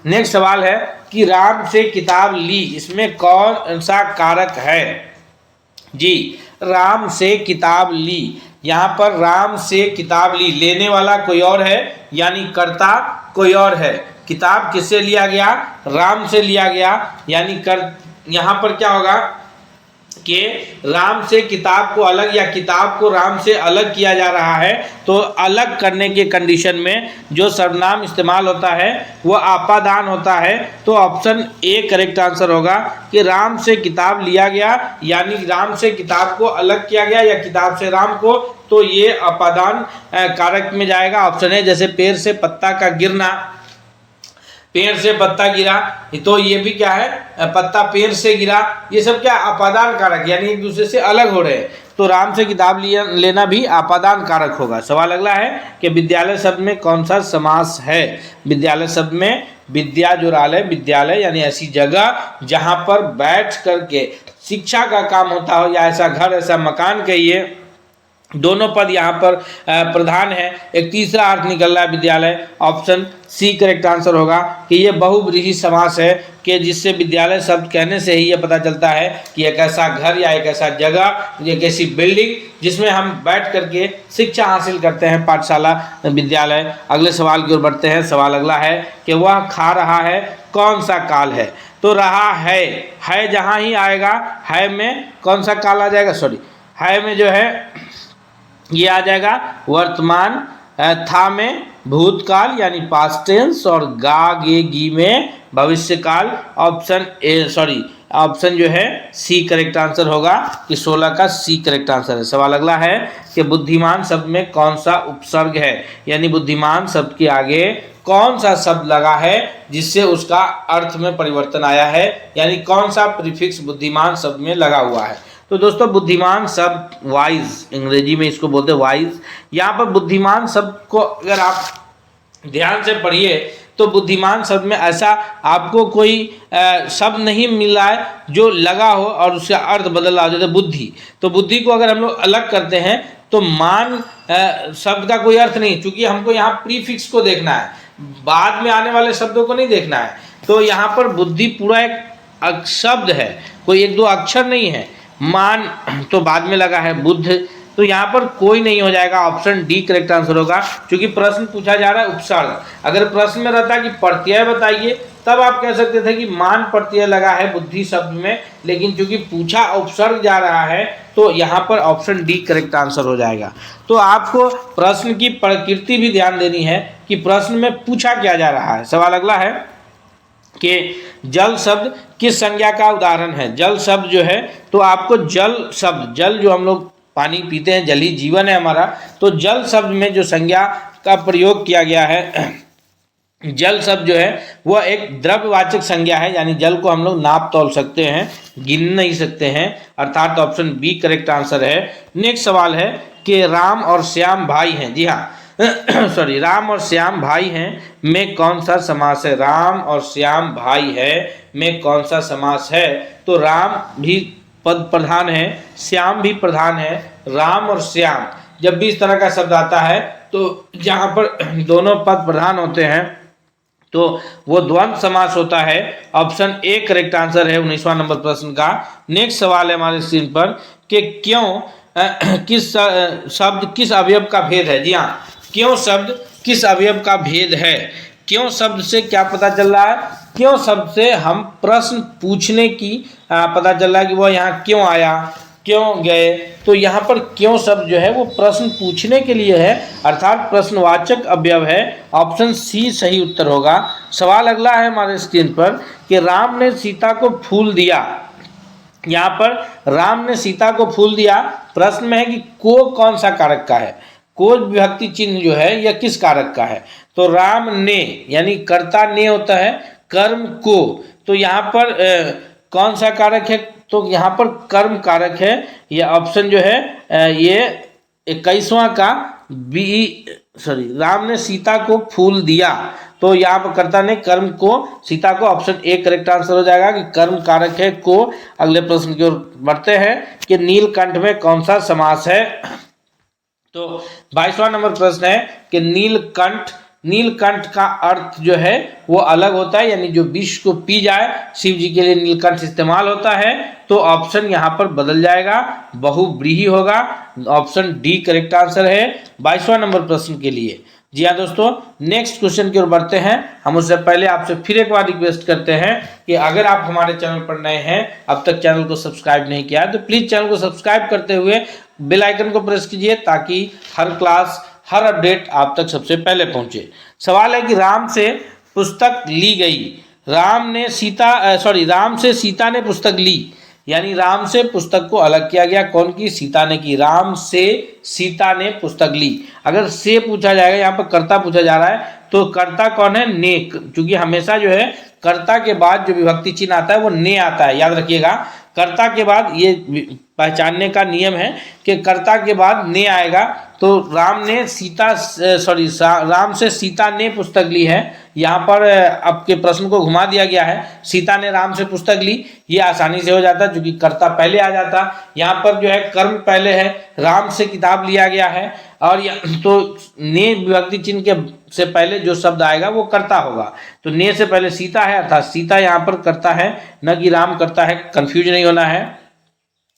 A: नेक्स्ट सवाल है कि राम से किताब ली, इसमें कौन सा कारक है? जी, राम से किताब ली, यहाँ पर राम से किताब ली, लेने वाला कोई और है यानी कर्ता कोई और है। किताब किससे लिया गया? राम से लिया गया, यानी यहाँ पर क्या होगा कि राम से किताब को अलग या किताब को राम से अलग किया जा रहा है। तो अलग करने के कंडीशन में जो सर्वनाम इस्तेमाल होता है वह आपादान होता है। तो ऑप्शन ए करेक्ट आंसर होगा कि राम से किताब लिया गया, यानी राम से किताब को अलग किया गया या किताब से राम को, तो ये अपादान कारक में जाएगा। Option A. जैसे पेड़ से पत्ता का गिरना, पेड़ से पत्ता गिरा, तो ये भी क्या है, पत्ता पेड़ से गिरा, ये सब क्या अपादान कारक, यानी एक दूसरे से अलग हो रहे हैं। तो राम से किताब लेना भी अपादान कारक होगा। सवाल अगला है कि विद्यालय शब्द में कौन सा समास है? विद्यालय शब्द में विद्या जोरालय, विद्यालय यानी ऐसी जगह जहाँ पर बैठ करके शिक्षा का काम होता हो, या ऐसा घर, ऐसा मकान कहिए, दोनों पद यहाँ पर प्रधान है। एक तीसरा अर्थ निकल रहा है विद्यालय। ऑप्शन सी करेक्ट आंसर होगा कि ये बहुव्रीहि समास है, कि जिससे विद्यालय शब्द कहने से ही ये पता चलता है कि एक ऐसा घर या एक ऐसा जगह, एक ऐसी बिल्डिंग जिसमें हम बैठ करके शिक्षा हासिल करते हैं, पाठशाला, विद्यालय। अगले सवाल की ओर बढ़ते हैं। सवाल अगला है कि वह खा रहा है, कौन सा काल है? तो रहा है जहाँ ही आएगा, है में कौन सा काल आ जाएगा? है में जो है ये आ जाएगा वर्तमान, था में भूतकाल यानी पास्ट टेंस, और गा गे गी में भविष्य काल। ऑप्शन जो है सी करेक्ट आंसर होगा कि 16 का सी करेक्ट आंसर है। सवाल अगला है कि बुद्धिमान शब्द में कौन सा उपसर्ग है, यानी बुद्धिमान शब्द के आगे कौन सा शब्द लगा है जिससे उसका अर्थ में परिवर्तन आया है, यानी कौन सा प्रीफिक्स बुद्धिमान शब्द में लगा हुआ है। तो दोस्तों बुद्धिमान शब्द वाइज, अंग्रेजी में इसको बोलते हैं वाइज। यहाँ पर बुद्धिमान शब्द को अगर आप ध्यान से पढ़िए तो बुद्धिमान शब्द में ऐसा आपको कोई शब्द नहीं मिल रहा है जो लगा हो और उसका अर्थ बदल रहा हो। जैसे बुद्धि, तो बुद्धि को अगर हम लोग अलग करते हैं तो मान शब्द का कोई अर्थ नहीं, क्योंकि हमको यहाँ प्रीफिक्स को देखना है, बाद में आने वाले शब्दों को नहीं देखना है। तो यहाँ पर बुद्धि पूरा एक शब्द है, कोई एक दो अक्षर नहीं है। मान तो बाद में लगा है, बुद्ध, तो यहाँ पर कोई नहीं हो जाएगा। ऑप्शन डी करेक्ट आंसर होगा, क्योंकि प्रश्न पूछा जा रहा है उपसर्ग। अगर प्रश्न में रहता कि प्रत्यय बताइए तब आप कह सकते थे कि मान प्रत्यय लगा है बुद्धि शब्द में, लेकिन चूंकि पूछा उपसर्ग जा रहा है तो यहाँ पर ऑप्शन डी करेक्ट आंसर हो जाएगा। तो आपको प्रश्न की प्रकृति भी ध्यान देनी है कि प्रश्न में पूछा क्या जा रहा है। सवाल अगला है कि जल शब्द किस संज्ञा का उदाहरण है? जल शब्द जो है, तो आपको जल शब्द, जल जो हम लोग पानी पीते हैं, जल ही जीवन है हमारा, तो जल शब्द में जो संज्ञा का प्रयोग किया गया है जल शब्द जो है वह एक द्रव्यवाचक संज्ञा है, यानी जल को हम लोग नाप तौल सकते हैं, गिन नहीं सकते हैं, अर्थात ऑप्शन बी करेक्ट आंसर है। नेक्स्ट सवाल है कि राम और श्याम भाई हैं, जी हाँ सॉरी, राम और श्याम भाई हैं में कौन सा समास है? राम और श्याम भाई है में कौन सा समास है? तो राम भी पद प्रधान है, श्याम भी प्रधान है। राम और श्याम जब भी इस तरह का शब्द आता है तो जहाँ पर दोनों पद प्रधान होते हैं तो वो द्वंद्व समास होता है। ऑप्शन ए करेक्ट आंसर है 19वां नंबर प्रश्न का। नेक्स्ट सवाल है हमारे स्क्रीन पर कि क्यों किस शब्द किस अवयव का भेद है? जी हाँ, क्यों शब्द किस अवयव का भेद है? क्यों शब्द से क्या पता चल रहा है? क्यों शब्द से हम प्रश्न पूछने की पता चल रहा है कि वह यहाँ क्यों आया, क्यों गए। तो यहाँ पर क्यों शब्द जो है वो प्रश्न पूछने के लिए है, अर्थात प्रश्नवाचक अवयव है। ऑप्शन सी सही उत्तर होगा। सवाल अगला है हमारे स्क्रीन पर कि राम ने सीता को फूल दिया। यहाँ पर राम ने सीता को फूल दिया, प्रश्न में है कि को कौन सा कारक का है? को विभक्ति चिन्ह जो है यह किस कारक का है? तो राम ने यानी कर्ता ने होता है, कर्म को, तो यहाँ पर कौन सा कारक है? तो यहाँ पर कर्म कारक है। यह ऑप्शन जो है ये 21वां का बी राम ने सीता को फूल दिया, तो यहाँ पर कर्ता ने कर्म को, सीता को, ऑप्शन ए करेक्ट आंसर हो जाएगा कि कर्म कारक है को। अगले प्रश्न की ओर बढ़ते हैं कि नीलकंठ में कौन सा समास है? तो 22वां नंबर प्रश्न है कि नीलकंठ, नीलकंठ का अर्थ जो है वो अलग होता है, यानी जो विष को पी जाए, शिव जी के लिए नीलकंठ इस्तेमाल होता है। तो ऑप्शन यहाँ पर बदल जाएगा, बहुव्रीहि होगा। ऑप्शन डी करेक्ट आंसर है 22वां नंबर प्रश्न के लिए। जी हाँ दोस्तों, नेक्स्ट क्वेश्चन की ओर बढ़ते हैं। हम उससे पहले आपसे फिर एक बार रिक्वेस्ट करते हैं कि अगर आप हमारे चैनल पर नए हैं, अब तक चैनल को सब्सक्राइब नहीं किया है, तो प्लीज़ चैनल को सब्सक्राइब करते हुए बेल आइकन को प्रेस कीजिए ताकि हर क्लास, हर अपडेट आप तक सबसे पहले पहुंचे। सवाल है कि राम से पुस्तक ली गई। राम से सीता ने पुस्तक ली, यानी राम से पुस्तक को अलग किया गया। कौन की? सीता ने की। राम से सीता ने पुस्तक ली। अगर से पूछा जाएगा, यहाँ पर कर्ता पूछा जा रहा है, तो कर्ता कौन है? ने, क्योंकि हमेशा जो है कर्ता के बाद जो विभक्ति चिन्ह आता है वो ने आता है, याद रखिएगा। कर्ता के बाद ये पहचानने का नियम है कि कर्ता के बाद ने आएगा। तो राम से सीता ने पुस्तक ली है। यहाँ पर आपके प्रश्न को घुमा दिया गया है, सीता ने राम से पुस्तक ली, ये आसानी से हो जाता क्योंकि कर्ता पहले आ जाता। यहाँ पर जो है कर्म पहले है, राम से किताब लिया गया है, और तो ने विभक्ति चिन्ह के से पहले जो शब्द आएगा वो कर्ता होगा। तो ने से पहले सीता है, अर्थात सीता यहाँ पर कर्ता है, न कि राम कर्ता है, कंफ्यूज नहीं होना है।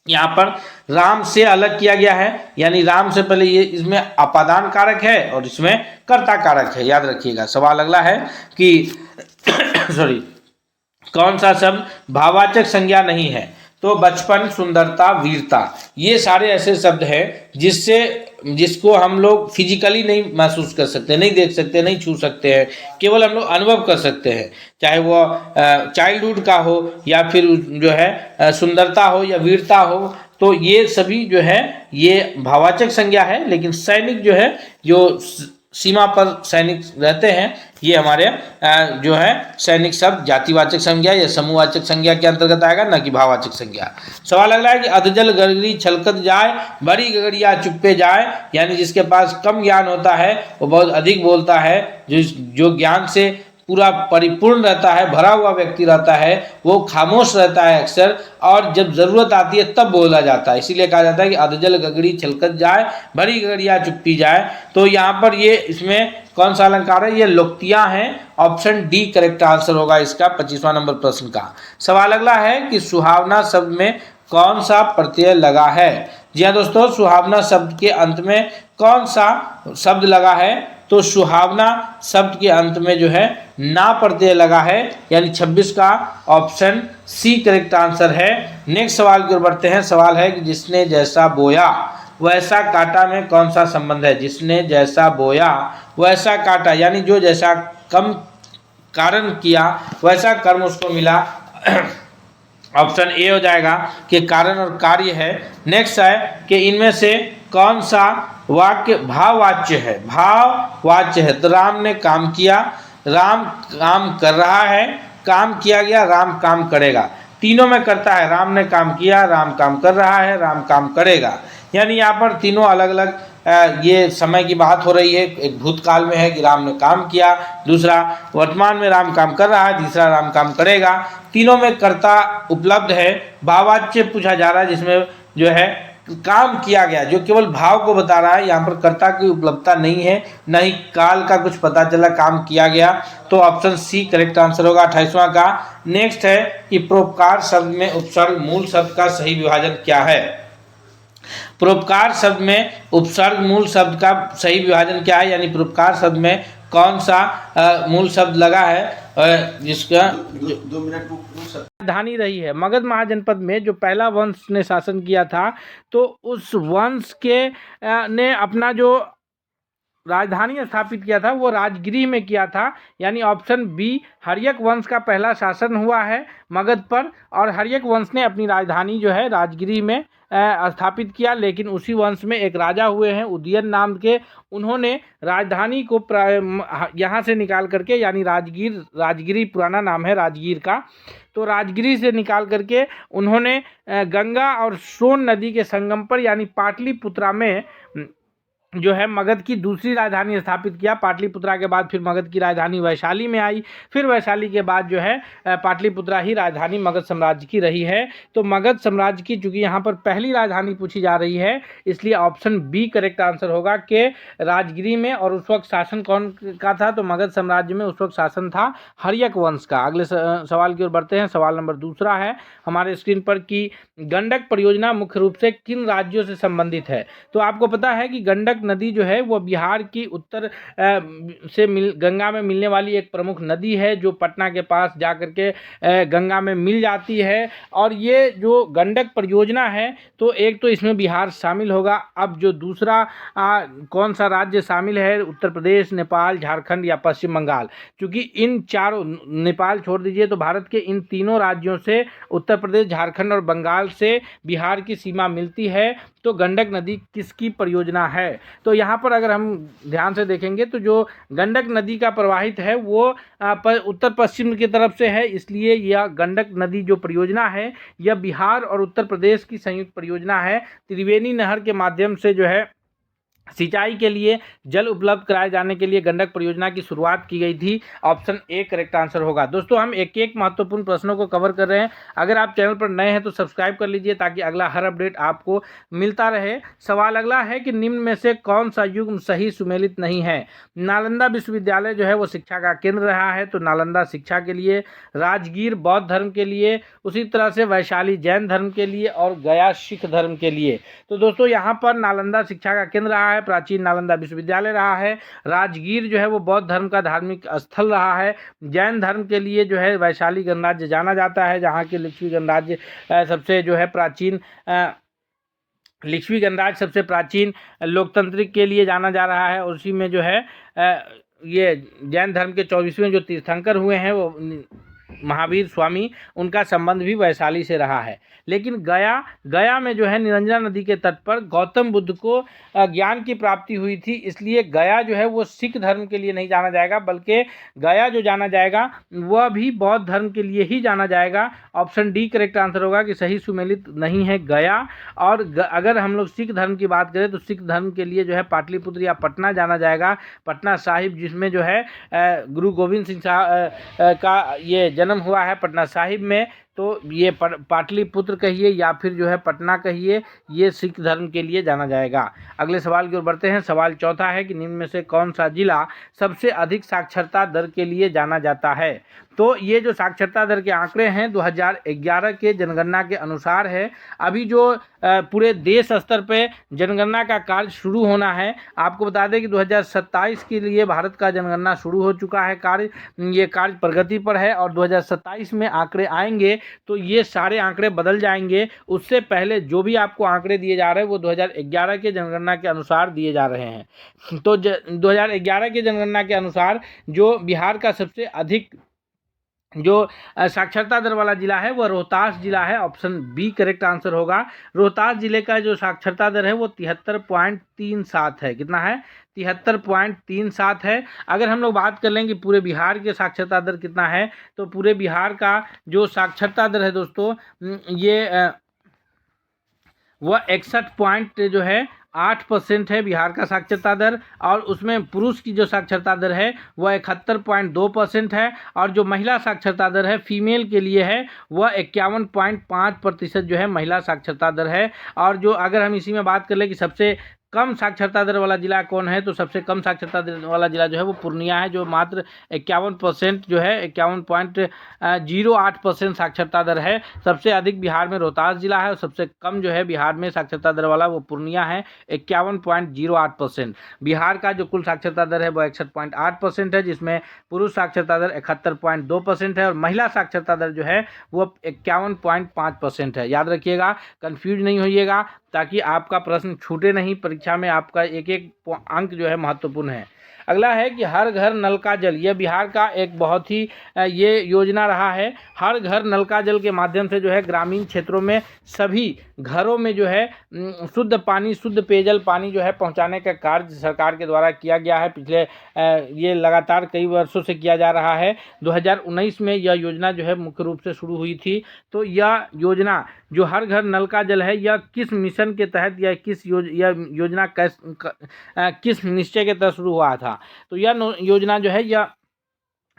A: यहाँ पर राम से अलग किया गया है, यानी राम से पहले ये, इसमें अपादान कारक है और इसमें कर्ता कारक है, याद रखिएगा। सवाल अगला है कि कौन सा शब्द भाववाचक संज्ञा नहीं है? तो बचपन, सुंदरता, वीरता, ये सारे ऐसे शब्द हैं जिसको हम लोग फिजिकली नहीं महसूस कर सकते, नहीं देख सकते, नहीं छू सकते हैं, केवल हम लोग अनुभव कर सकते हैं। चाहे वो चाइल्डहुड का हो या फिर जो है सुंदरता हो या वीरता हो, तो ये सभी जो है ये भाववाचक संज्ञा है। लेकिन सैनिक जो है, जो सीमा पर सैनिक रहते हैं, ये हमारे जो है सैनिक शब्द जातिवाचक संज्ञा या समूहवाचक संज्ञा के अंतर्गत आएगा, न कि भाववाचक संज्ञा। सवाल अगला है कि अधजल गगरी छलकत जाए, बड़ी गगरिया चुप्पे जाए, यानी जिसके पास कम ज्ञान होता है वो बहुत अधिक बोलता है, जो ज्ञान से पूरा परिपूर्ण रहता है, भरा हुआ व्यक्ति रहता है, वो खामोश रहता है अक्सर, और जब जरूरत आती है तब बोला जाता है। इसीलिए कहा जाता है कि अधजल गगरी छलकत जाए, बड़ी गगरिया चुप्पी जाए। तो यहाँ पर ये इसमें कौन सा अलंकार है? ये लोक्तियाँ हैं। ऑप्शन डी करेक्ट आंसर होगा इसका 25वां नंबर प्रश्न का। सवाल अगला है कि सुहावना शब्द में कौन सा प्रत्यय लगा है? जी हाँ दोस्तों, सुहावना शब्द के अंत में कौन सा शब्द लगा है? तो सुहावना शब्द के अंत में जो है ना प्रत्यय लगा है, यानी 26 का ऑप्शन सी करेक्ट आंसर है। नेक्स्ट सवाल की ओर बढ़ते हैं। सवाल है कि जिसने जैसा बोया वैसा काटा में कौन सा संबंध है? जिसने जैसा बोया वैसा काटा, यानी जो जैसा कम कारण किया वैसा कर्म उसको मिला। ऑप्शन ए हो जाएगा कि कारण और कार्य है। नेक्स्ट है कि इनमें से कौन सा वाक्य भाववाच्य है? भाववाच्य है। तो राम ने काम किया, राम काम कर रहा है, काम किया गया, राम काम करेगा। तीनों में करता है, राम ने काम किया, राम काम कर रहा है, राम काम करेगा। यानी यहाँ पर तीनों अलग अलग ये समय की बात हो रही है। एक भूतकाल में है कि राम ने काम किया, दूसरा वर्तमान में राम काम कर रहा है, तीसरा राम काम करेगा। तीनों में कर्ता उपलब्ध है। भाववाच्य पूछा जा रहा है जिसमें जो है काम किया गया, जो केवल भाव को बता रहा है। यहाँ पर कर्ता की उपलब्धता नहीं है, न ही काल का कुछ पता चला, काम किया गया। तो ऑप्शन सी करेक्ट आंसर होगा 28वां का। नेक्स्ट है कि परोपकार शब्द में उपसर्ग मूल शब्द का सही विभाजन क्या है। परोपकार शब्द में उपसर्ग मूल शब्द का सही विभाजन क्या है, यानी परोपकार शब्द में कौन सा मूल शब्द लगा है जिसका 2 मिनट राजधानी रही है। मगध महाजनपद में जो पहला वंश ने शासन किया था, तो उस वंश के ने अपना जो राजधानी स्थापित किया था वो राजगिरी में किया था। यानी ऑप्शन बी हर्यक वंश का पहला शासन हुआ है मगध पर, और हर्यक वंश ने अपनी राजधानी जो है राजगिरी में स्थापित किया। लेकिन उसी वंश में एक राजा हुए हैं उदयन नाम के, उन्होंने राजधानी को यहाँ से निकाल करके, यानी राजगिरी पुराना नाम है राजगीर का, तो राजगिरी से निकाल करके उन्होंने गंगा और सोन नदी के संगम पर यानी पाटलिपुत्रा में जो है मगध की दूसरी राजधानी स्थापित किया। पाटलिपुत्रा के बाद फिर मगध की राजधानी वैशाली में आई, फिर वैशाली के बाद जो है पाटलिपुत्रा ही राजधानी मगध साम्राज्य की रही है। तो मगध साम्राज्य की चूंकि यहाँ पर पहली राजधानी पूछी जा रही है, इसलिए ऑप्शन बी करेक्ट आंसर होगा कि राजगिरी में। और उस वक्त शासन कौन का था, तो मगध साम्राज्य में उस वक्त शासन था हर्यक वंश का। अगले सवाल की ओर बढ़ते हैं। सवाल नंबर दूसरा है हमारे स्क्रीन पर कि गंडक परियोजना मुख्य रूप से किन राज्यों से संबंधित है। तो आपको पता है कि गंडक नदी जो है वो बिहार की उत्तर से गंगा में मिलने वाली एक प्रमुख नदी है, जो पटना के पास जाकर के गंगा में मिल जाती है। और ये जो गंडक परियोजना है, तो एक तो इसमें बिहार शामिल होगा। अब जो दूसरा कौन सा राज्य शामिल है, उत्तर प्रदेश, नेपाल, झारखंड या पश्चिम बंगाल। क्योंकि इन चारों, नेपाल छोड़ दीजिए, तो भारत के इन तीनों राज्यों से, उत्तर प्रदेश, झारखंड और बंगाल से बिहार की सीमा मिलती है। तो गंडक नदी किसकी परियोजना है। तो यहाँ पर अगर हम ध्यान से देखेंगे तो जो गंडक नदी का प्रवाहित है वो उत्तर पश्चिम की तरफ से है, इसलिए यह गंडक नदी जो परियोजना है यह बिहार और उत्तर प्रदेश की संयुक्त परियोजना है। त्रिवेणी नहर के माध्यम से जो है सिंचाई के लिए जल उपलब्ध कराए जाने के लिए गंडक परियोजना की शुरुआत की गई थी। ऑप्शन ए करेक्ट आंसर होगा। दोस्तों हम एक एक महत्वपूर्ण प्रश्नों को कवर कर रहे हैं। अगर आप चैनल पर नए हैं तो सब्सक्राइब कर लीजिए ताकि अगला हर अपडेट आपको मिलता रहे। सवाल अगला है कि निम्न में से कौन सा युग्म सही सुमेलित नहीं है। नालंदा विश्वविद्यालय जो है वो शिक्षा का केंद्र रहा है, तो नालंदा शिक्षा के लिए, राजगीर बौद्ध धर्म के लिए, उसी तरह से वैशाली जैन धर्म के लिए और गया सिख धर्म के लिए। तो दोस्तों यहाँ पर नालंदा शिक्षा का केंद्र रहा है, प्राचीन नालंदा विश्वविद्यालय रहा है। राजगीर जो है वो बौद्ध धर्म का धार्मिक स्थल रहा है। जैन धर्म के लिए जो है वैशाली गणराज्य जाना जाता है, जहाँ के लिच्छवी गणराज्य सबसे जो है प्राचीन लिच्छवी गणराज्य सबसे प्राचीन लोकतांत्रिक के लिए जाना जा रहा है। उसी में जो है ये जैन धर्म के 24वें जो तीर्थंकर हुए हैं वो महावीर स्वामी, उनका संबंध भी वैशाली से रहा है। लेकिन गया में जो है निरंजना नदी के तट पर गौतम बुद्ध को ज्ञान की प्राप्ति हुई थी, इसलिए गया जो है वो सिख धर्म के लिए नहीं जाना जाएगा, बल्कि गया जो जाना जाएगा वह भी बौद्ध धर्म के लिए ही जाना जाएगा। ऑप्शन डी करेक्ट आंसर होगा कि सही सुमेलित नहीं है गया। और अगर हम लोग सिख धर्म की बात करें तो सिख धर्म के लिए जो है पाटलिपुत्र या पटना जाना जाएगा, पटना साहिब, जिसमें जो है गुरु गोविंद सिंह का ये जन्म हुआ है पटना साहिब में। तो ये पाटलिपुत्र कहिए या फिर जो है पटना कहिए, ये सिख धर्म के लिए जाना जाएगा। अगले सवाल की ओर बढ़ते हैं। सवाल चौथा है कि निम्न में से कौन सा जिला सबसे अधिक साक्षरता दर के लिए जाना जाता है। तो ये जो साक्षरता दर के आंकड़े हैं 2011 के जनगणना के अनुसार है। अभी जो पूरे देश स्तर पे जनगणना का कार्य शुरू होना है। आपको बता दें कि 2027 के लिए भारत का जनगणना शुरू हो चुका है, ये कार्य प्रगति पर है। और 2027 में आंकड़े आएंगे तो ये सारे आंकड़े बदल जाएंगे। उससे पहले जो भी आपको आंकड़े दिए जा रहे हैं वो 2011 के जनगणना के अनुसार दिए जा रहे हैं। तो 2011 के जनगणना के अनुसार जो बिहार का सबसे अधिक जो साक्षरता दर वाला जिला है वह रोहतास जिला है। ऑप्शन बी करेक्ट आंसर होगा। रोहतास जिले का जो साक्षरता दर है वो 73.37 है। कितना है? 73.37 है। अगर हम लोग बात कर लेंगे पूरे बिहार के साक्षरता दर कितना है, तो पूरे बिहार का जो साक्षरता दर है दोस्तों, ये वह 61 पॉइंट जो है 8% है बिहार का साक्षरता दर, और उसमें पुरुष की जो साक्षरता दर है वह 71.2% है, और जो महिला साक्षरता दर है फीमेल के लिए है वह 51.5% जो है महिला साक्षरता दर है। और जो अगर हम इसी में बात कर ले कि सबसे कम साक्षरता दर वाला जिला कौन है, तो सबसे कम साक्षरता दर वाला जिला जो है वो पूर्णिया है, जो मात्र 51% जो है 51.08% साक्षरता दर है। सबसे अधिक बिहार में रोहतास जिला है, और सबसे कम जो है बिहार में साक्षरता दर वाला वो पूर्णिया है, 51.08%। बिहार का जो कुल साक्षरता दर है वो 61.8% है, जिसमें पुरुष साक्षरता दर 71.2% है, और महिला साक्षरता दर जो है वो 51.5% है। याद रखिएगा, कंफ्यूज नहीं होइएगा, ताकि आपका प्रश्न छूटे नहीं। परीक्षा में आपका एक एक अंक जो है महत्वपूर्ण है। अगला है कि हर घर नल का जल, यह बिहार का एक बहुत ही ये योजना रहा है। हर घर नल का जल के माध्यम से जो है ग्रामीण क्षेत्रों में सभी घरों में जो है शुद्ध पानी, शुद्ध पेयजल पानी जो है पहुंचाने का कार्य सरकार के द्वारा किया गया है। पिछले ये लगातार कई वर्षों से किया जा रहा है। 2019 में यह योजना जो है मुख्य रूप से शुरू हुई थी। तो यह योजना जो हर घर नल का जल है, यह किस मिशन के तहत या यह योजना किस निश्चय के तहत शुरू हुआ था? तो यह योजना जो है यह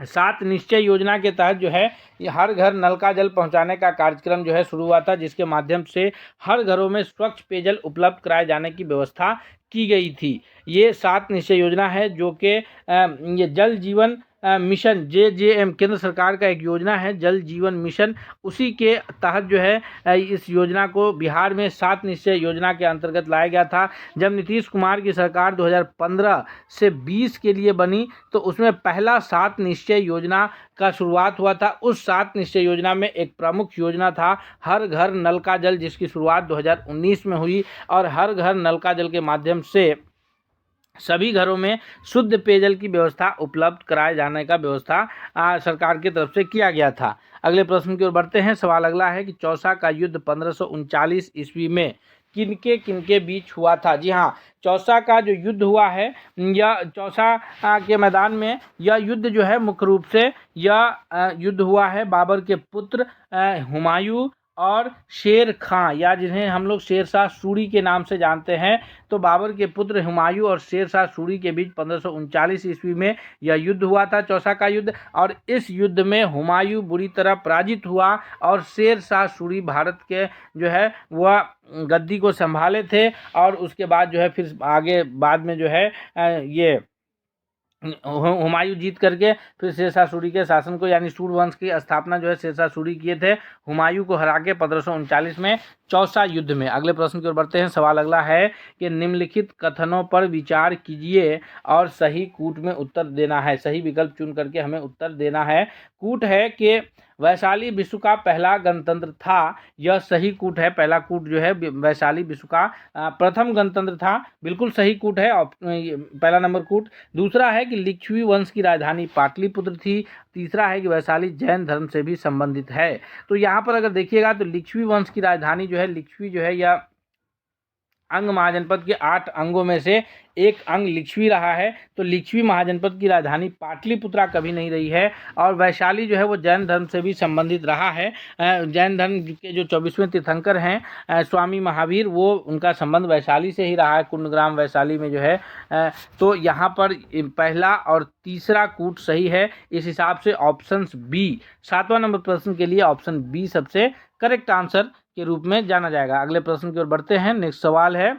A: 7 निश्चय योजना के तहत जो है ये हर घर नल का जल पहुंचाने का कार्यक्रम जो है शुरू हुआ था, जिसके माध्यम से हर घरों में स्वच्छ पेयजल उपलब्ध कराए जाने की व्यवस्था की गई थी। ये 7 निश्चय योजना है, जो कि ये जल जीवन मिशन JJM केंद्र सरकार का एक योजना है, जल जीवन मिशन। उसी के तहत जो है इस योजना को बिहार में 7 निश्चय योजना के अंतर्गत लाया गया था। जब नीतीश कुमार की सरकार 2015 से 20 के लिए बनी, तो उसमें पहला 7 निश्चय योजना का शुरुआत हुआ था। उस 7 निश्चय योजना में एक प्रमुख योजना था हर घर नल का जल, जिसकी शुरुआत 2019 में हुई, और हर घर नल का जल के माध्यम से सभी घरों में शुद्ध पेयजल की व्यवस्था उपलब्ध कराए जाने का व्यवस्था सरकार की तरफ से किया गया था। अगले प्रश्न की ओर बढ़ते हैं। सवाल अगला है कि चौसा का युद्ध 1539 ईस्वी में किनके किनके बीच हुआ था? जी हाँ, चौसा का जो युद्ध हुआ है, यह चौसा के मैदान में यह युद्ध जो है मुख्य रूप से यह युद्ध हुआ है बाबर के पुत्र हुमायूं और शेर खां, या जिन्हें हम लोग शेरशाह सूरी के नाम से जानते हैं। तो बाबर के पुत्र हुमायूं और शेरशाह सूरी के बीच 1539 ईस्वी में यह युद्ध हुआ था, चौसा का युद्ध। और इस युद्ध में हुमायूं बुरी तरह पराजित हुआ, और शेरशाह सूरी भारत के जो है वह गद्दी को संभाले थे। और उसके बाद जो है फिर आगे बाद में जो है ये हुमायूं जीत करके फिर शेरशाह सूरी के शासन को, यानी सूरवंश की स्थापना जो है शेरशाह सूरी किए थे, हुमायूं को हरा के 1539 में चौसा युद्ध में। अगले प्रश्न की ओर बढ़ते हैं। सवाल अगला है कि निम्नलिखित कथनों पर विचार कीजिए और सही कूट में उत्तर देना है। सही विकल्प चुन करके हमें उत्तर देना है। कूट है कि वैशाली विश्व का पहला गणतंत्र था, यह सही कूट है। पहला कूट जो है वैशाली विश्व का प्रथम गणतंत्र था, बिल्कुल सही कूट है पहला नंबर कूट। दूसरा है कि लिच्छवी वंश की राजधानी पाटलिपुत्र थी। तीसरा है कि वैशाली जैन धर्म से भी संबंधित है। तो यहाँ पर अगर देखिएगा तो लिच्छवी वंश की राजधानी जो है, लिच्छवी जो है यह अंग महाजनपद के 8 अंगों में से एक अंग लिच्छवी रहा है। तो लिच्छवी महाजनपद की राजधानी पाटलिपुत्रा कभी नहीं रही है। और वैशाली जो है वो जैन धर्म से भी संबंधित रहा है। जैन धर्म के जो 24वें तीर्थंकर हैं स्वामी महावीर, वो उनका संबंध वैशाली से ही रहा है, कुंडग्राम वैशाली में जो है। तो यहाँ पर पहला और तीसरा कूट सही है। इस हिसाब से ऑप्शन बी, 7वां नंबर प्रश्न के लिए ऑप्शन बी सबसे करेक्ट आंसर के रूप में जाना जाएगा। अगले प्रश्न की ओर बढ़ते हैं। नेक्स्ट सवाल है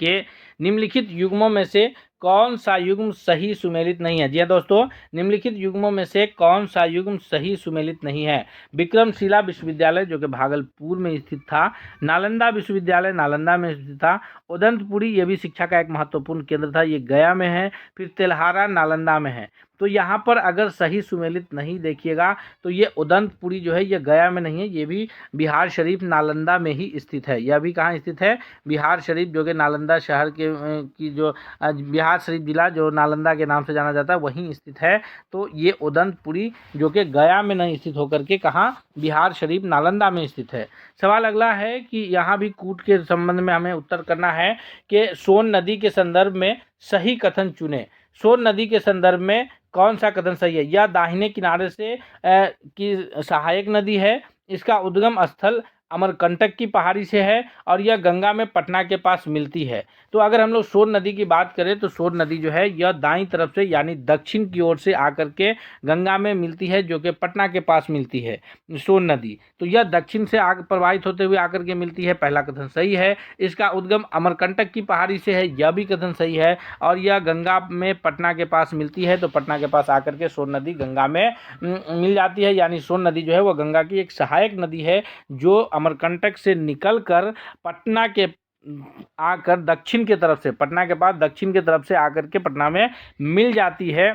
A: कि निम्नलिखित युग्मों में से कौन सा युग्म सही सुमेलित नहीं है? जी हाँ दोस्तों, निम्नलिखित युग्मों में से कौन सा युग्म सही सुमेलित नहीं है? विक्रमशिला विश्वविद्यालय जो कि भागलपुर में स्थित था, नालंदा विश्वविद्यालय नालंदा में स्थित था, उदंतपुरी ये भी शिक्षा का एक महत्वपूर्ण केंद्र था, ये गया में है, फिर तेल्हारा नालंदा में है। तो यहाँ पर अगर सही सुमेलित नहीं देखिएगा तो ये उदंतपुरी जो है ये गया में नहीं है, ये भी बिहार शरीफ नालंदा में ही स्थित है। यह भी कहाँ स्थित है? बिहार शरीफ, जो कि नालंदा शहर के की जो बिहार शरीफ जिला जो नालंदा के नाम से जाना जाता है वहीं स्थित है। तो ये उदंतपुरी जो कि गया में नहीं स्थित होकर के कहाँ? बिहार शरीफ नालंदा में स्थित है। सवाल अगला है कि यहाँ भी कूट के संबंध में हमें उत्तर करना है कि सोन नदी के संदर्भ में सही कथन चुने। सोन नदी के संदर्भ में कौन सा कथन सही है? यह दाहिने किनारे से की सहायक नदी है, इसका उद्गम स्थल अमरकंटक की पहाड़ी से है और यह गंगा में पटना के पास मिलती है। तो अगर हम लोग सोन नदी की बात करें तो सोन नदी जो है यह दाईं तरफ से यानी दक्षिण की ओर से आकर के गंगा में मिलती है, जो कि पटना के पास मिलती है सोन नदी। तो यह दक्षिण से प्रवाहित होते हुए आकर के मिलती है, पहला कथन सही है। इसका उद्गम अमरकंटक की पहाड़ी से है, यह भी कथन सही है। और यह गंगा में पटना के पास मिलती है, तो पटना के पास आकर के सोन नदी गंगा में मिल जाती है। यानी सोन नदी जो है वो गंगा की एक सहायक नदी है जो अमरकंटक से निकलकर पटना के आकर दक्षिण के तरफ से, पटना के पास दक्षिण के तरफ से आकर के पटना में मिल जाती है।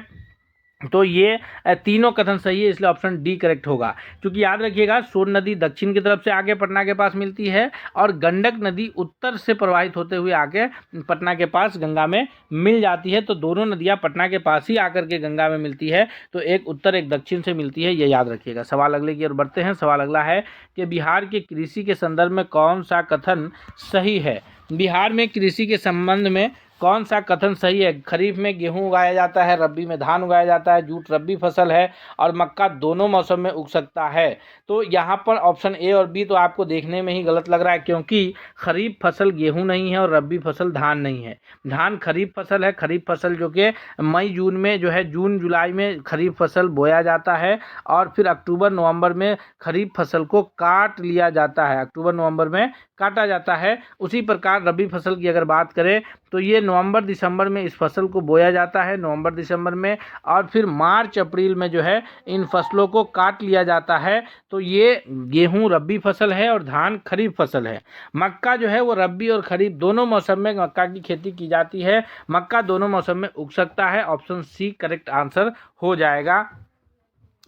A: तो ये तीनों कथन सही है, इसलिए ऑप्शन डी करेक्ट होगा। क्योंकि याद रखिएगा सोन नदी दक्षिण की तरफ से आगे पटना के पास मिलती है और गंडक नदी उत्तर से प्रवाहित होते हुए आगे पटना के पास गंगा में मिल जाती है। तो दोनों नदियां पटना के पास ही आकर के गंगा में मिलती है, तो एक उत्तर एक दक्षिण से मिलती है, ये याद रखिएगा। सवाल अगले की ओर बढ़ते हैं। सवाल अगला है कि बिहार के कृषि के संदर्भ में कौन सा कथन सही है? बिहार में कृषि के संबंध में कौन सा कथन सही है? खरीफ में गेहूं उगाया जाता है, रबी में धान उगाया जाता है, जूट रबी फसल है और मक्का दोनों मौसम में उग सकता है। तो यहाँ पर ऑप्शन ए और बी तो आपको देखने में ही गलत लग रहा है, क्योंकि खरीफ फसल गेहूं नहीं है और रबी फसल धान नहीं है। धान खरीफ फसल है, खरीफ फसल जो कि मई जून में जो है जून जुलाई में खरीफ फसल बोया जाता है और फिर अक्टूबर नवंबर में खरीफ फसल को काट लिया जाता है, अक्टूबर नवंबर में काटा जाता है। उसी प्रकार रबी फसल की अगर बात करें तो ये नवंबर दिसंबर में इस फसल को बोया जाता है, नवंबर दिसंबर में, और फिर मार्च अप्रैल में जो है इन फसलों को काट लिया जाता है। तो ये गेहूं रबी फसल है और धान खरीफ फसल है। मक्का जो है वो रबी और खरीफ दोनों मौसम में मक्का की खेती की जाती है, मक्का दोनों मौसम में उग सकता है। ऑप्शन सी करेक्ट आंसर हो जाएगा।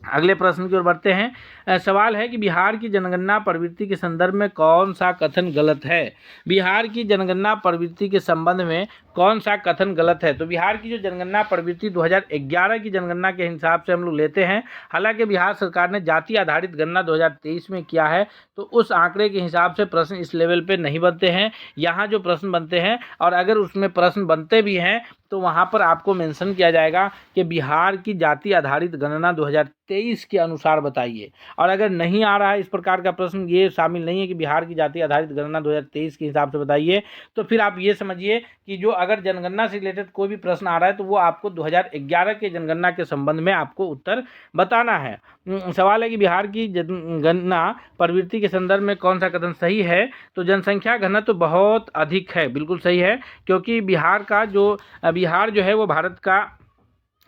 A: अगले प्रश्न की ओर बढ़ते हैं। सवाल है कि बिहार की जनगणना प्रवृत्ति के संदर्भ में कौन सा कथन गलत है? बिहार की जनगणना प्रवृत्ति के संबंध में कौन सा कथन गलत है? तो बिहार की जो जनगणना प्रवृत्ति 2011 की जनगणना के हिसाब से हम लोग लेते हैं। हालांकि बिहार सरकार ने जाति आधारित गणना 2023 में किया है, तो उस आंकड़े के हिसाब से प्रश्न इस लेवल पे नहीं बनते हैं। यहाँ जो प्रश्न बनते हैं और अगर उसमें प्रश्न बनते भी हैं तो वहाँ पर आपको मेंशन किया जाएगा कि बिहार की जाति आधारित गणना 2023 के अनुसार बताइए। और अगर नहीं आ रहा है इस प्रकार का प्रश्न, ये शामिल नहीं है कि बिहार की जाति आधारित गणना 2023 के हिसाब से बताइए, तो फिर आप ये समझिए कि जो अगर जनगणना से रिलेटेड कोई भी प्रश्न आ रहा है तो वो आपको 2011 के जनगणना के संबंध में आपको उत्तर बताना है। सवाल है कि बिहार की जनगणना प्रवृत्ति के संदर्भ में कौन सा कथन सही है? तो जनसंख्या घनत्व तो बहुत अधिक है, बिल्कुल सही है। क्योंकि बिहार जो है वो भारत का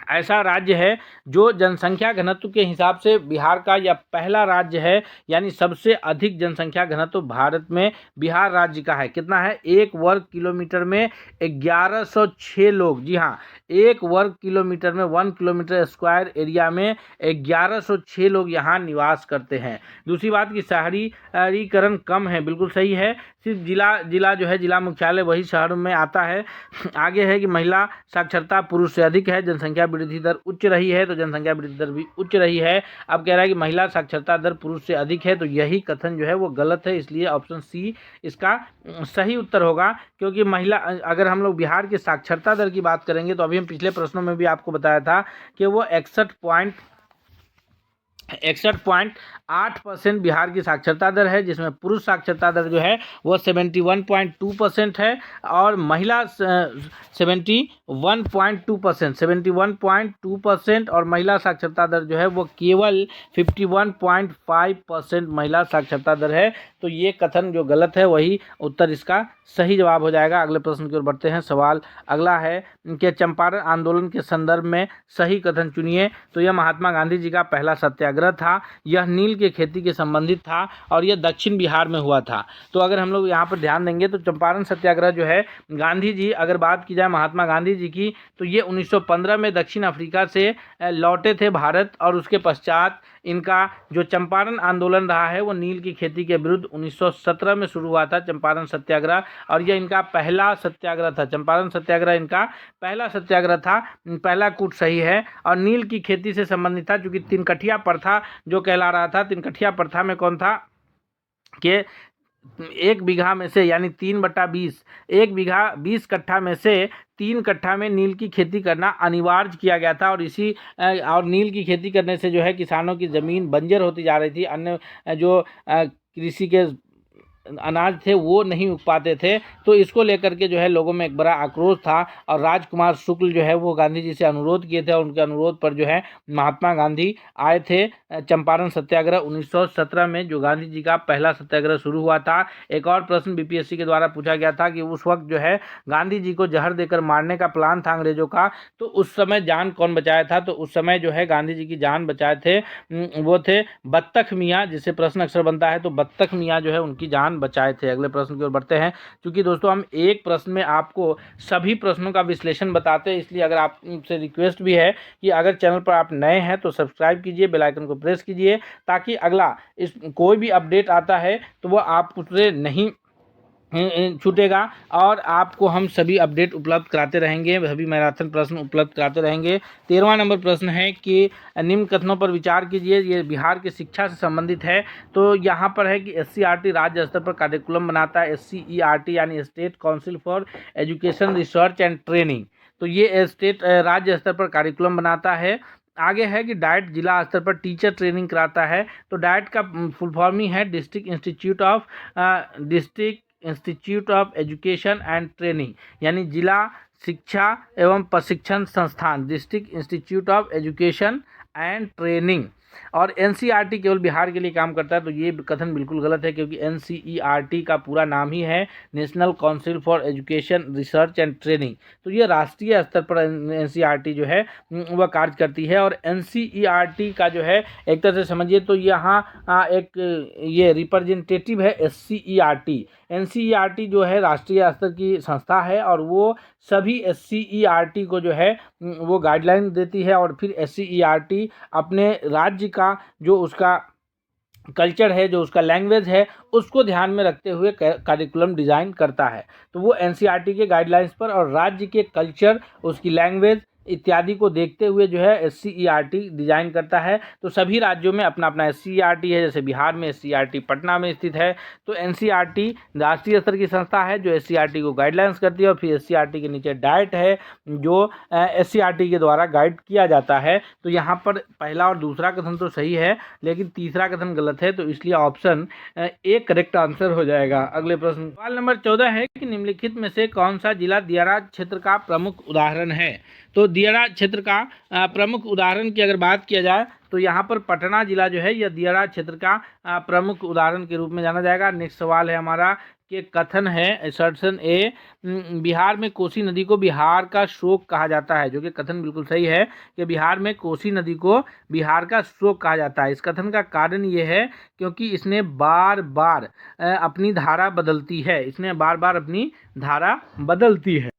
A: ऐसा राज्य है जो जनसंख्या घनत्व के हिसाब से बिहार का यह पहला राज्य है, यानी सबसे अधिक जनसंख्या घनत्व भारत में बिहार राज्य का है। कितना है? 1 वर्ग किलोमीटर में 1106 लोग। जी हाँ, 1 वर्ग किलोमीटर में 1 किलोमीटर स्क्वायर एरिया में 1106 लोग यहाँ निवास करते हैं। दूसरी बात कि शहरीकरण कम है, बिल्कुल सही है। सिर्फ जिला जो है जिला मुख्यालय वही शहरों में आता है। आगे है कि महिला साक्षरता पुरुष से अधिक है, जनसंख्या वृद्धि दर उच्च रही है, तो जनसंख्या वृद्धि दर भी उच्च रही है। अब कह रहा है कि महिला साक्षरता दर पुरुष से अधिक है, तो यही कथन जो है वो गलत है, इसलिए ऑप्शन सी इसका सही उत्तर होगा। क्योंकि महिला, अगर हम लोग बिहार की साक्षरता दर की बात करेंगे तो अभी हम पिछले प्रश्नों में भी आपको बताया था कि वो 61.8% बिहार की साक्षरता दर है, जिसमें पुरुष साक्षरता दर जो है वो 71.2% है और महिला 71.2% और महिला साक्षरता दर जो है वो केवल 51.5% महिला साक्षरता दर है। तो ये कथन जो गलत है वही उत्तर इसका सही जवाब हो जाएगा। अगले प्रश्न की ओर बढ़ते हैं। सवाल अगला है कि चंपारण आंदोलन के संदर्भ में सही कथन चुनिए। तो यह महात्मा गांधी जी का पहला सत्याग्रह सत्याग्रह था यह नील के खेती के संबंधित था और यह दक्षिण बिहार में हुआ था। तो अगर हम लोग यहाँ पर ध्यान देंगे तो चंपारण सत्याग्रह जो है, गांधी जी, अगर बात की जाए महात्मा गांधी जी की, तो ये 1915 में दक्षिण अफ्रीका से लौटे थे भारत, और उसके पश्चात इनका जो चंपारण आंदोलन रहा है वो नील की खेती के विरुद्ध 1917 में शुरू हुआ था, चंपारण सत्याग्रह, और यह इनका पहला सत्याग्रह था। चंपारण सत्याग्रह इनका पहला सत्याग्रह था, पहला कूट सही है, और नील की खेती से संबंधित था, क्योंकि तिनकठिया प्रथा जो कहला रहा था। तिनकठिया प्रथा में कौन था कि 1 बीघा में से, यानी 3/20, 1 बीघा 20 कट्ठा में से 3 कट्ठा में नील की खेती करना अनिवार्य किया गया था, और नील की खेती करने से जो है किसानों की ज़मीन बंजर होती जा रही थी, अन्य जो कृषि के अनाज थे वो नहीं उग पाते थे। तो इसको लेकर के जो है लोगों में एक बड़ा आक्रोश था, और राजकुमार शुक्ल जो है वो गांधी जी से अनुरोध किए थे, और उनके अनुरोध पर जो है महात्मा गांधी आए थे। चंपारण सत्याग्रह 1917 में जो गांधी जी का पहला सत्याग्रह शुरू हुआ था। एक और प्रश्न बीपीएससी के द्वारा पूछा गया था कि उस वक्त जो है गांधी जी को जहर देकर मारने का प्लान था अंग्रेजों का, तो उस समय जान कौन बचाया था? तो उस समय जो है गांधी जी की जान बचाए थे वो थे बत्तख मियाँ, जिससे प्रश्न अक्सर बनता है, तो बत्तख मियाँ जो है उनकी जान बचाए थे। अगले प्रश्न की ओर बढ़ते हैं। क्योंकि दोस्तों हम एक प्रश्न में आपको सभी प्रश्नों का विश्लेषण बताते हैं, इसलिए अगर आपसे रिक्वेस्ट भी है कि अगर चैनल पर आप नए हैं तो सब्सक्राइब कीजिए, बेल आइकन को प्रेस कीजिए, ताकि अगला इस कोई भी अपडेट आता है तो वो आप उससे नहीं छूटेगा, और आपको हम सभी अपडेट उपलब्ध कराते रहेंगे, सभी मैराथन प्रश्न उपलब्ध कराते रहेंगे। 13वां नंबर प्रश्न है कि निम्न कथनों पर विचार कीजिए, ये बिहार की शिक्षा से संबंधित है। तो यहाँ पर है कि SCERT राज्य स्तर पर कार्यक्रम बनाता है, SCERT यानी state council for education research and training, तो ये स्टेट राज्य स्तर पर कार्यक्रम बनाता है। आगे है कि डाइट जिला स्तर पर टीचर ट्रेनिंग कराता है, तो डाइट का फुल फॉर्म ही है district institute of education and training, यानी जिला शिक्षा एवं प्रशिक्षण संस्थान, district institute of education and training. और NCERT केवल बिहार के लिए काम करता है, तो ये कथन बिल्कुल गलत है, क्योंकि NCERT का पूरा नाम ही है national council for education research and training, तो ये राष्ट्रीय स्तर पर NCERT जो है वह कार्य करती है। और NCERT का जो है एक तरह से समझिए तो यहाँ एक ये रिप्रेजेंटेटिव है SCERT। NCERT जो है राष्ट्रीय स्तर की संस्था है, और वो सभी SCERT को जो है वो गाइडलाइन देती है, और फिर SCERT अपने राज्य का जो उसका कल्चर है, जो उसका लैंग्वेज है, उसको ध्यान में रखते हुए करिकुलम डिज़ाइन करता है। तो वो NCERT के गाइडलाइंस पर और राज्य के कल्चर, उसकी लैंग्वेज इत्यादि को देखते हुए जो है SCERT डिजाइन करता है। तो सभी राज्यों में अपना अपना SCERT है, जैसे बिहार में SCERT पटना में स्थित है। तो NCERT राष्ट्रीय स्तर की संस्था है जो SCERT को गाइडलाइंस करती है, और फिर SCERT के नीचे डाइट है जो SCERT के द्वारा गाइड किया जाता है। तो यहाँ पर पहला और दूसरा कथन तो सही है, लेकिन तीसरा कथन गलत है, तो इसलिए ऑप्शन ए करेक्ट आंसर हो जाएगा। अगले प्रश्न सवाल नंबर 14 है कि निम्नलिखित में से कौन सा जिला दियारा क्षेत्र का प्रमुख उदाहरण है? तो दियारा क्षेत्र का प्रमुख उदाहरण की अगर बात किया जाए तो यहाँ पर पटना जिला जो है यह दियारा क्षेत्र का प्रमुख उदाहरण के रूप में जाना जाएगा। नेक्स्ट सवाल है हमारा कि कथन है असर्शन ए, बिहार में कोसी नदी को बिहार का शोक कहा जाता है, जो कि कथन बिल्कुल सही है कि बिहार में कोसी नदी को बिहार का शोक कहा जाता है। इस कथन का कारण ये है क्योंकि इसने बार बार अपनी धारा बदलती है, इसने बार बार अपनी धारा बदलती है।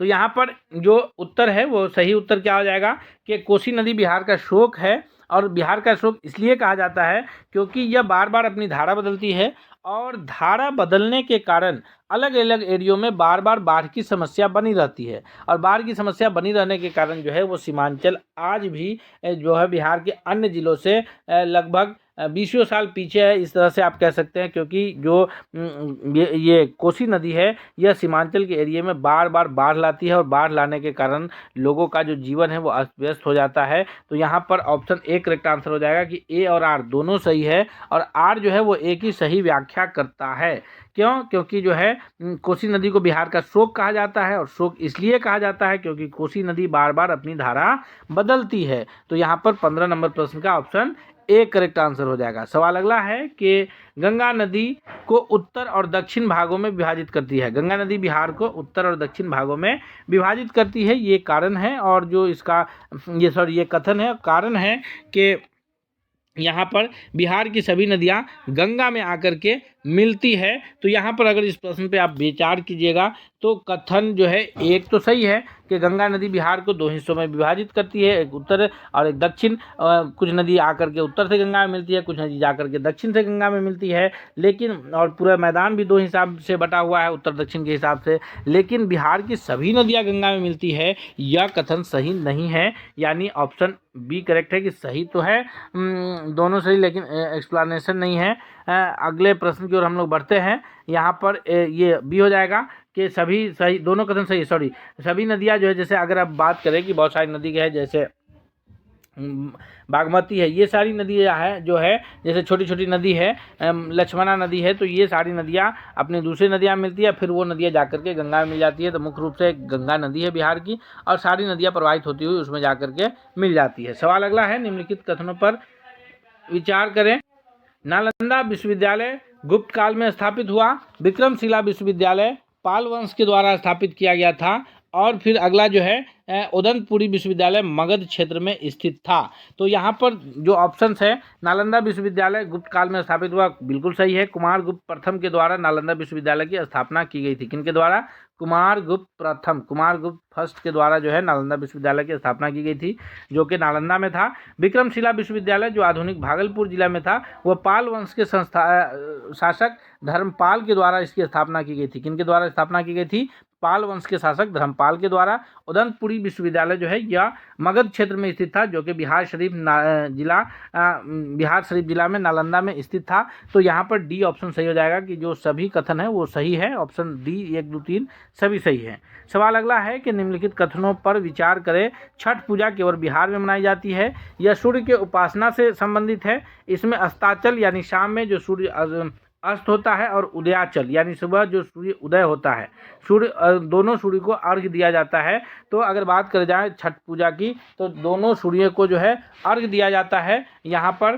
A: तो यहाँ पर जो उत्तर है वो सही उत्तर क्या हो जाएगा कि कोसी नदी बिहार का शोक है, और बिहार का शोक इसलिए कहा जाता है क्योंकि यह बार बार अपनी धारा बदलती है, और धारा बदलने के कारण अलग अलग एरियो में बार बार बाढ़ की समस्या बनी रहती है, और बाढ़ की समस्या बनी रहने के कारण जो है वो सीमांचल आज भी जो है बिहार के अन्य जिलों से लगभग 20 साल पीछे है, इस तरह से आप कह सकते हैं। क्योंकि जो ये कोसी नदी है यह सीमांचल के एरिया में बार बार बाढ़ लाती है, और बाढ़ लाने के कारण लोगों का जो जीवन है वो अस्त व्यस्त हो जाता है। तो यहाँ पर ऑप्शन ए करेक्ट आंसर हो जाएगा कि ए और आर दोनों सही है, और आर जो है वो एक ही सही व्याख्या करता है। क्यों? क्योंकि जो है कोसी नदी को बिहार का शोक कहा जाता है, और शोक इसलिए कहा जाता है क्योंकि कोसी नदी बार बार अपनी धारा बदलती है। तो यहाँ पर 15 नंबर प्रश्न का ऑप्शन ए करेक्ट आंसर हो जाएगा। सवाल अगला है कि गंगा नदी को उत्तर और दक्षिण भागों में विभाजित करती है। गंगा नदी बिहार को उत्तर और दक्षिण भागों में विभाजित करती है, ये कारण है, और जो इसका ये कथन है, कारण है कि यहाँ पर बिहार की सभी नदियाँ गंगा में आकर के मिलती है। तो यहाँ पर अगर इस प्रश्न पे आप विचार कीजिएगा तो कथन जो है एक तो सही है कि गंगा नदी बिहार को दो हिस्सों में विभाजित करती है, एक उत्तर और एक दक्षिण। कुछ नदी आकर के उत्तर से गंगा में मिलती है, कुछ नदी जाकर के दक्षिण से गंगा में मिलती है। लेकिन और पूरा मैदान भी दो हिसाब से बटा हुआ है, उत्तर दक्षिण के हिसाब से। लेकिन बिहार की सभी नदियाँ गंगा में मिलती है, यह कथन सही नहीं है। यानी ऑप्शन बी करेक्ट है कि सही तो है, दोनों सही, लेकिन एक्सप्लेनेशन नहीं है। अगले प्रश्न की ओर हम लोग बढ़ते हैं। यहाँ पर ये बी हो जाएगा कि सभी सही, दोनों कथन सही, सॉरी सभी नदियाँ जो है, जैसे अगर आप बात करें कि बहुत सारी नदी है, जैसे बागमती है, ये सारी नदियाँ है जो है, जैसे छोटी छोटी नदी है, लक्ष्मणा नदी है, तो ये सारी नदियाँ अपनी दूसरी नदियाँ मिलती है, फिर वो नदियाँ जाकर के गंगा में मिल जाती है। तो मुख्य रूप से गंगा नदी है बिहार की, और सारी नदियाँ प्रवाहित होती हुई उसमें जाकर के मिल जाती है। सवाल अगला है, निम्नलिखित कथनों पर विचार करें। नालंदा विश्वविद्यालय गुप्त काल में स्थापित हुआ। विक्रमशिला विश्वविद्यालय पाल वंश के द्वारा स्थापित किया गया था। और फिर अगला जो है उदंतपुरी विश्वविद्यालय मगध क्षेत्र में स्थित था। तो यहाँ पर जो ऑप्शंस है, नालंदा विश्वविद्यालय गुप्त काल में स्थापित हुआ, बिल्कुल सही है। कुमार गुप्त प्रथम के द्वारा नालंदा विश्वविद्यालय की स्थापना की गई थी। किनके द्वारा? कुमार गुप्त प्रथम, कुमार गुप्त फर्स्ट के द्वारा जो है नालंदा विश्वविद्यालय की स्थापना की गई थी, जो कि नालंदा में था। विक्रमशिला विश्वविद्यालय जो आधुनिक भागलपुर जिला में था, वह पाल वंश के शासक धर्मपाल के द्वारा इसकी स्थापना की गई थी। किनके द्वारा स्थापना की गई थी? पाल वंश के शासक धर्मपाल के द्वारा। उदंतपुरी विश्वविद्यालय जो है यह मगध क्षेत्र में स्थित था, जो कि बिहार शरीफ जिला में नालंदा में स्थित था। तो यहाँ पर डी ऑप्शन सही हो जाएगा कि जो सभी कथन है वो सही है। ऑप्शन डी 1, 2, 3 सभी सही है। सवाल अगला है कि निम्नलिखित कथनों पर विचार करें। छठ पूजा केवल बिहार में मनाई जाती है, यह सूर्य के उपासना से संबंधित है। इसमें अस्ताचल यानी शाम में जो सूर्य अस्त होता है, और उदयाचल यानी सुबह जो सूर्य उदय होता है, दोनों सूर्य को अर्घ्य दिया जाता है। तो अगर बात कर जाए छठ पूजा की, तो दोनों सूर्य को जो है अर्घ्य दिया जाता है। यहाँ पर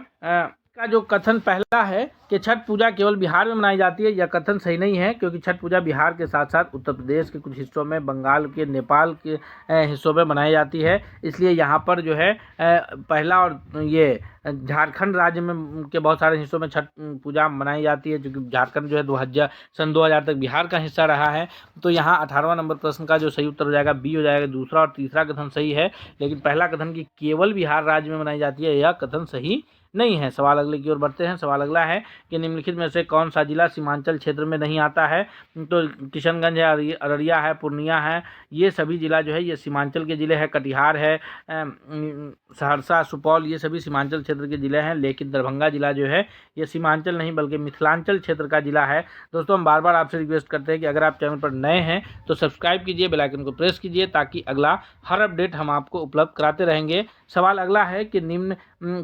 A: का जो कथन पहला है कि छठ पूजा केवल बिहार में मनाई जाती है, यह कथन सही नहीं है, क्योंकि छठ पूजा बिहार के साथ साथ उत्तर प्रदेश के कुछ हिस्सों में, बंगाल के, नेपाल के हिस्सों में मनाई जाती है। इसलिए यहाँ पर जो है पहला, और ये झारखंड राज्य में के बहुत सारे हिस्सों में छठ पूजा मनाई जाती है, क्योंकि झारखंड जो है सन 2000 तक बिहार का हिस्सा रहा है। तो यहाँ 18वां नंबर प्रश्न का जो सही उत्तर हो जाएगा बी हो जाएगा। दूसरा और तीसरा कथन सही है, लेकिन पहला कथन की केवल बिहार राज्य में मनाई जाती है, यह कथन सही नहीं है। सवाल अगले की ओर बढ़ते हैं। सवाल अगला है कि निम्नलिखित में से कौन सा जिला सीमांचल क्षेत्र में नहीं आता है? तो किशनगंज है, अररिया है, पूर्णिया है, ये सभी जिला जो है ये सीमांचल के जिले हैं। कटिहार है, सहरसा, सुपौल, ये सभी सीमांचल क्षेत्र के जिले हैं। लेकिन दरभंगा जिला जो है ये सीमांचल नहीं बल्कि मिथिलांचल क्षेत्र का जिला है। दोस्तों, हम बार बार आपसे रिक्वेस्ट करते हैं कि अगर आप चैनल पर नए हैं तो सब्सक्राइब कीजिए, बेल आइकन को प्रेस कीजिए, ताकि अगला हर अपडेट हम आपको उपलब्ध कराते रहेंगे। सवाल अगला है कि निम्न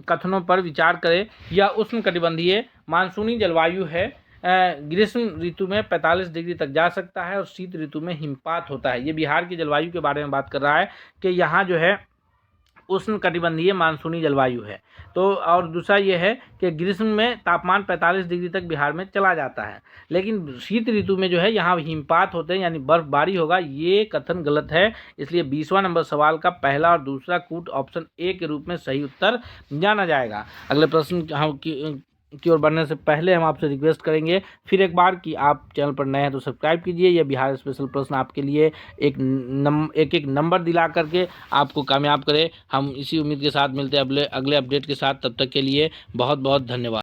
A: कथनों पर विचार करें। यह उष्णकटिबंधीय मानसूनी जलवायु है, ग्रीष्म ऋतु में 45 डिग्री तक जा सकता है और शीत ऋतु में हिमपात होता है। ये बिहार की जलवायु के बारे में बात कर रहा है कि यहाँ जो है उष्णकटिबंधीय मानसूनी जलवायु है। तो और दूसरा ये है कि ग्रीष्म में तापमान 45 डिग्री तक बिहार में चला जाता है, लेकिन शीत ऋतु में जो है यहाँ हिमपात होते हैं, यानी बर्फबारी होगा। ये कथन गलत है। इसलिए 20वां नंबर सवाल का पहला और दूसरा कूट ऑप्शन ए के रूप में सही उत्तर जाना जाएगा। अगले प्रश्न हम की ओर बढ़ने से पहले हम आपसे रिक्वेस्ट करेंगे फिर एक बार कि आप चैनल पर नए हैं तो सब्सक्राइब कीजिए। यह बिहार स्पेशल प्रश्न आपके लिए एक नंबर दिला करके आपको कामयाब करे। हम इसी उम्मीद के साथ मिलते हैं अगले अपडेट के साथ। तब तक के लिए बहुत बहुत धन्यवाद।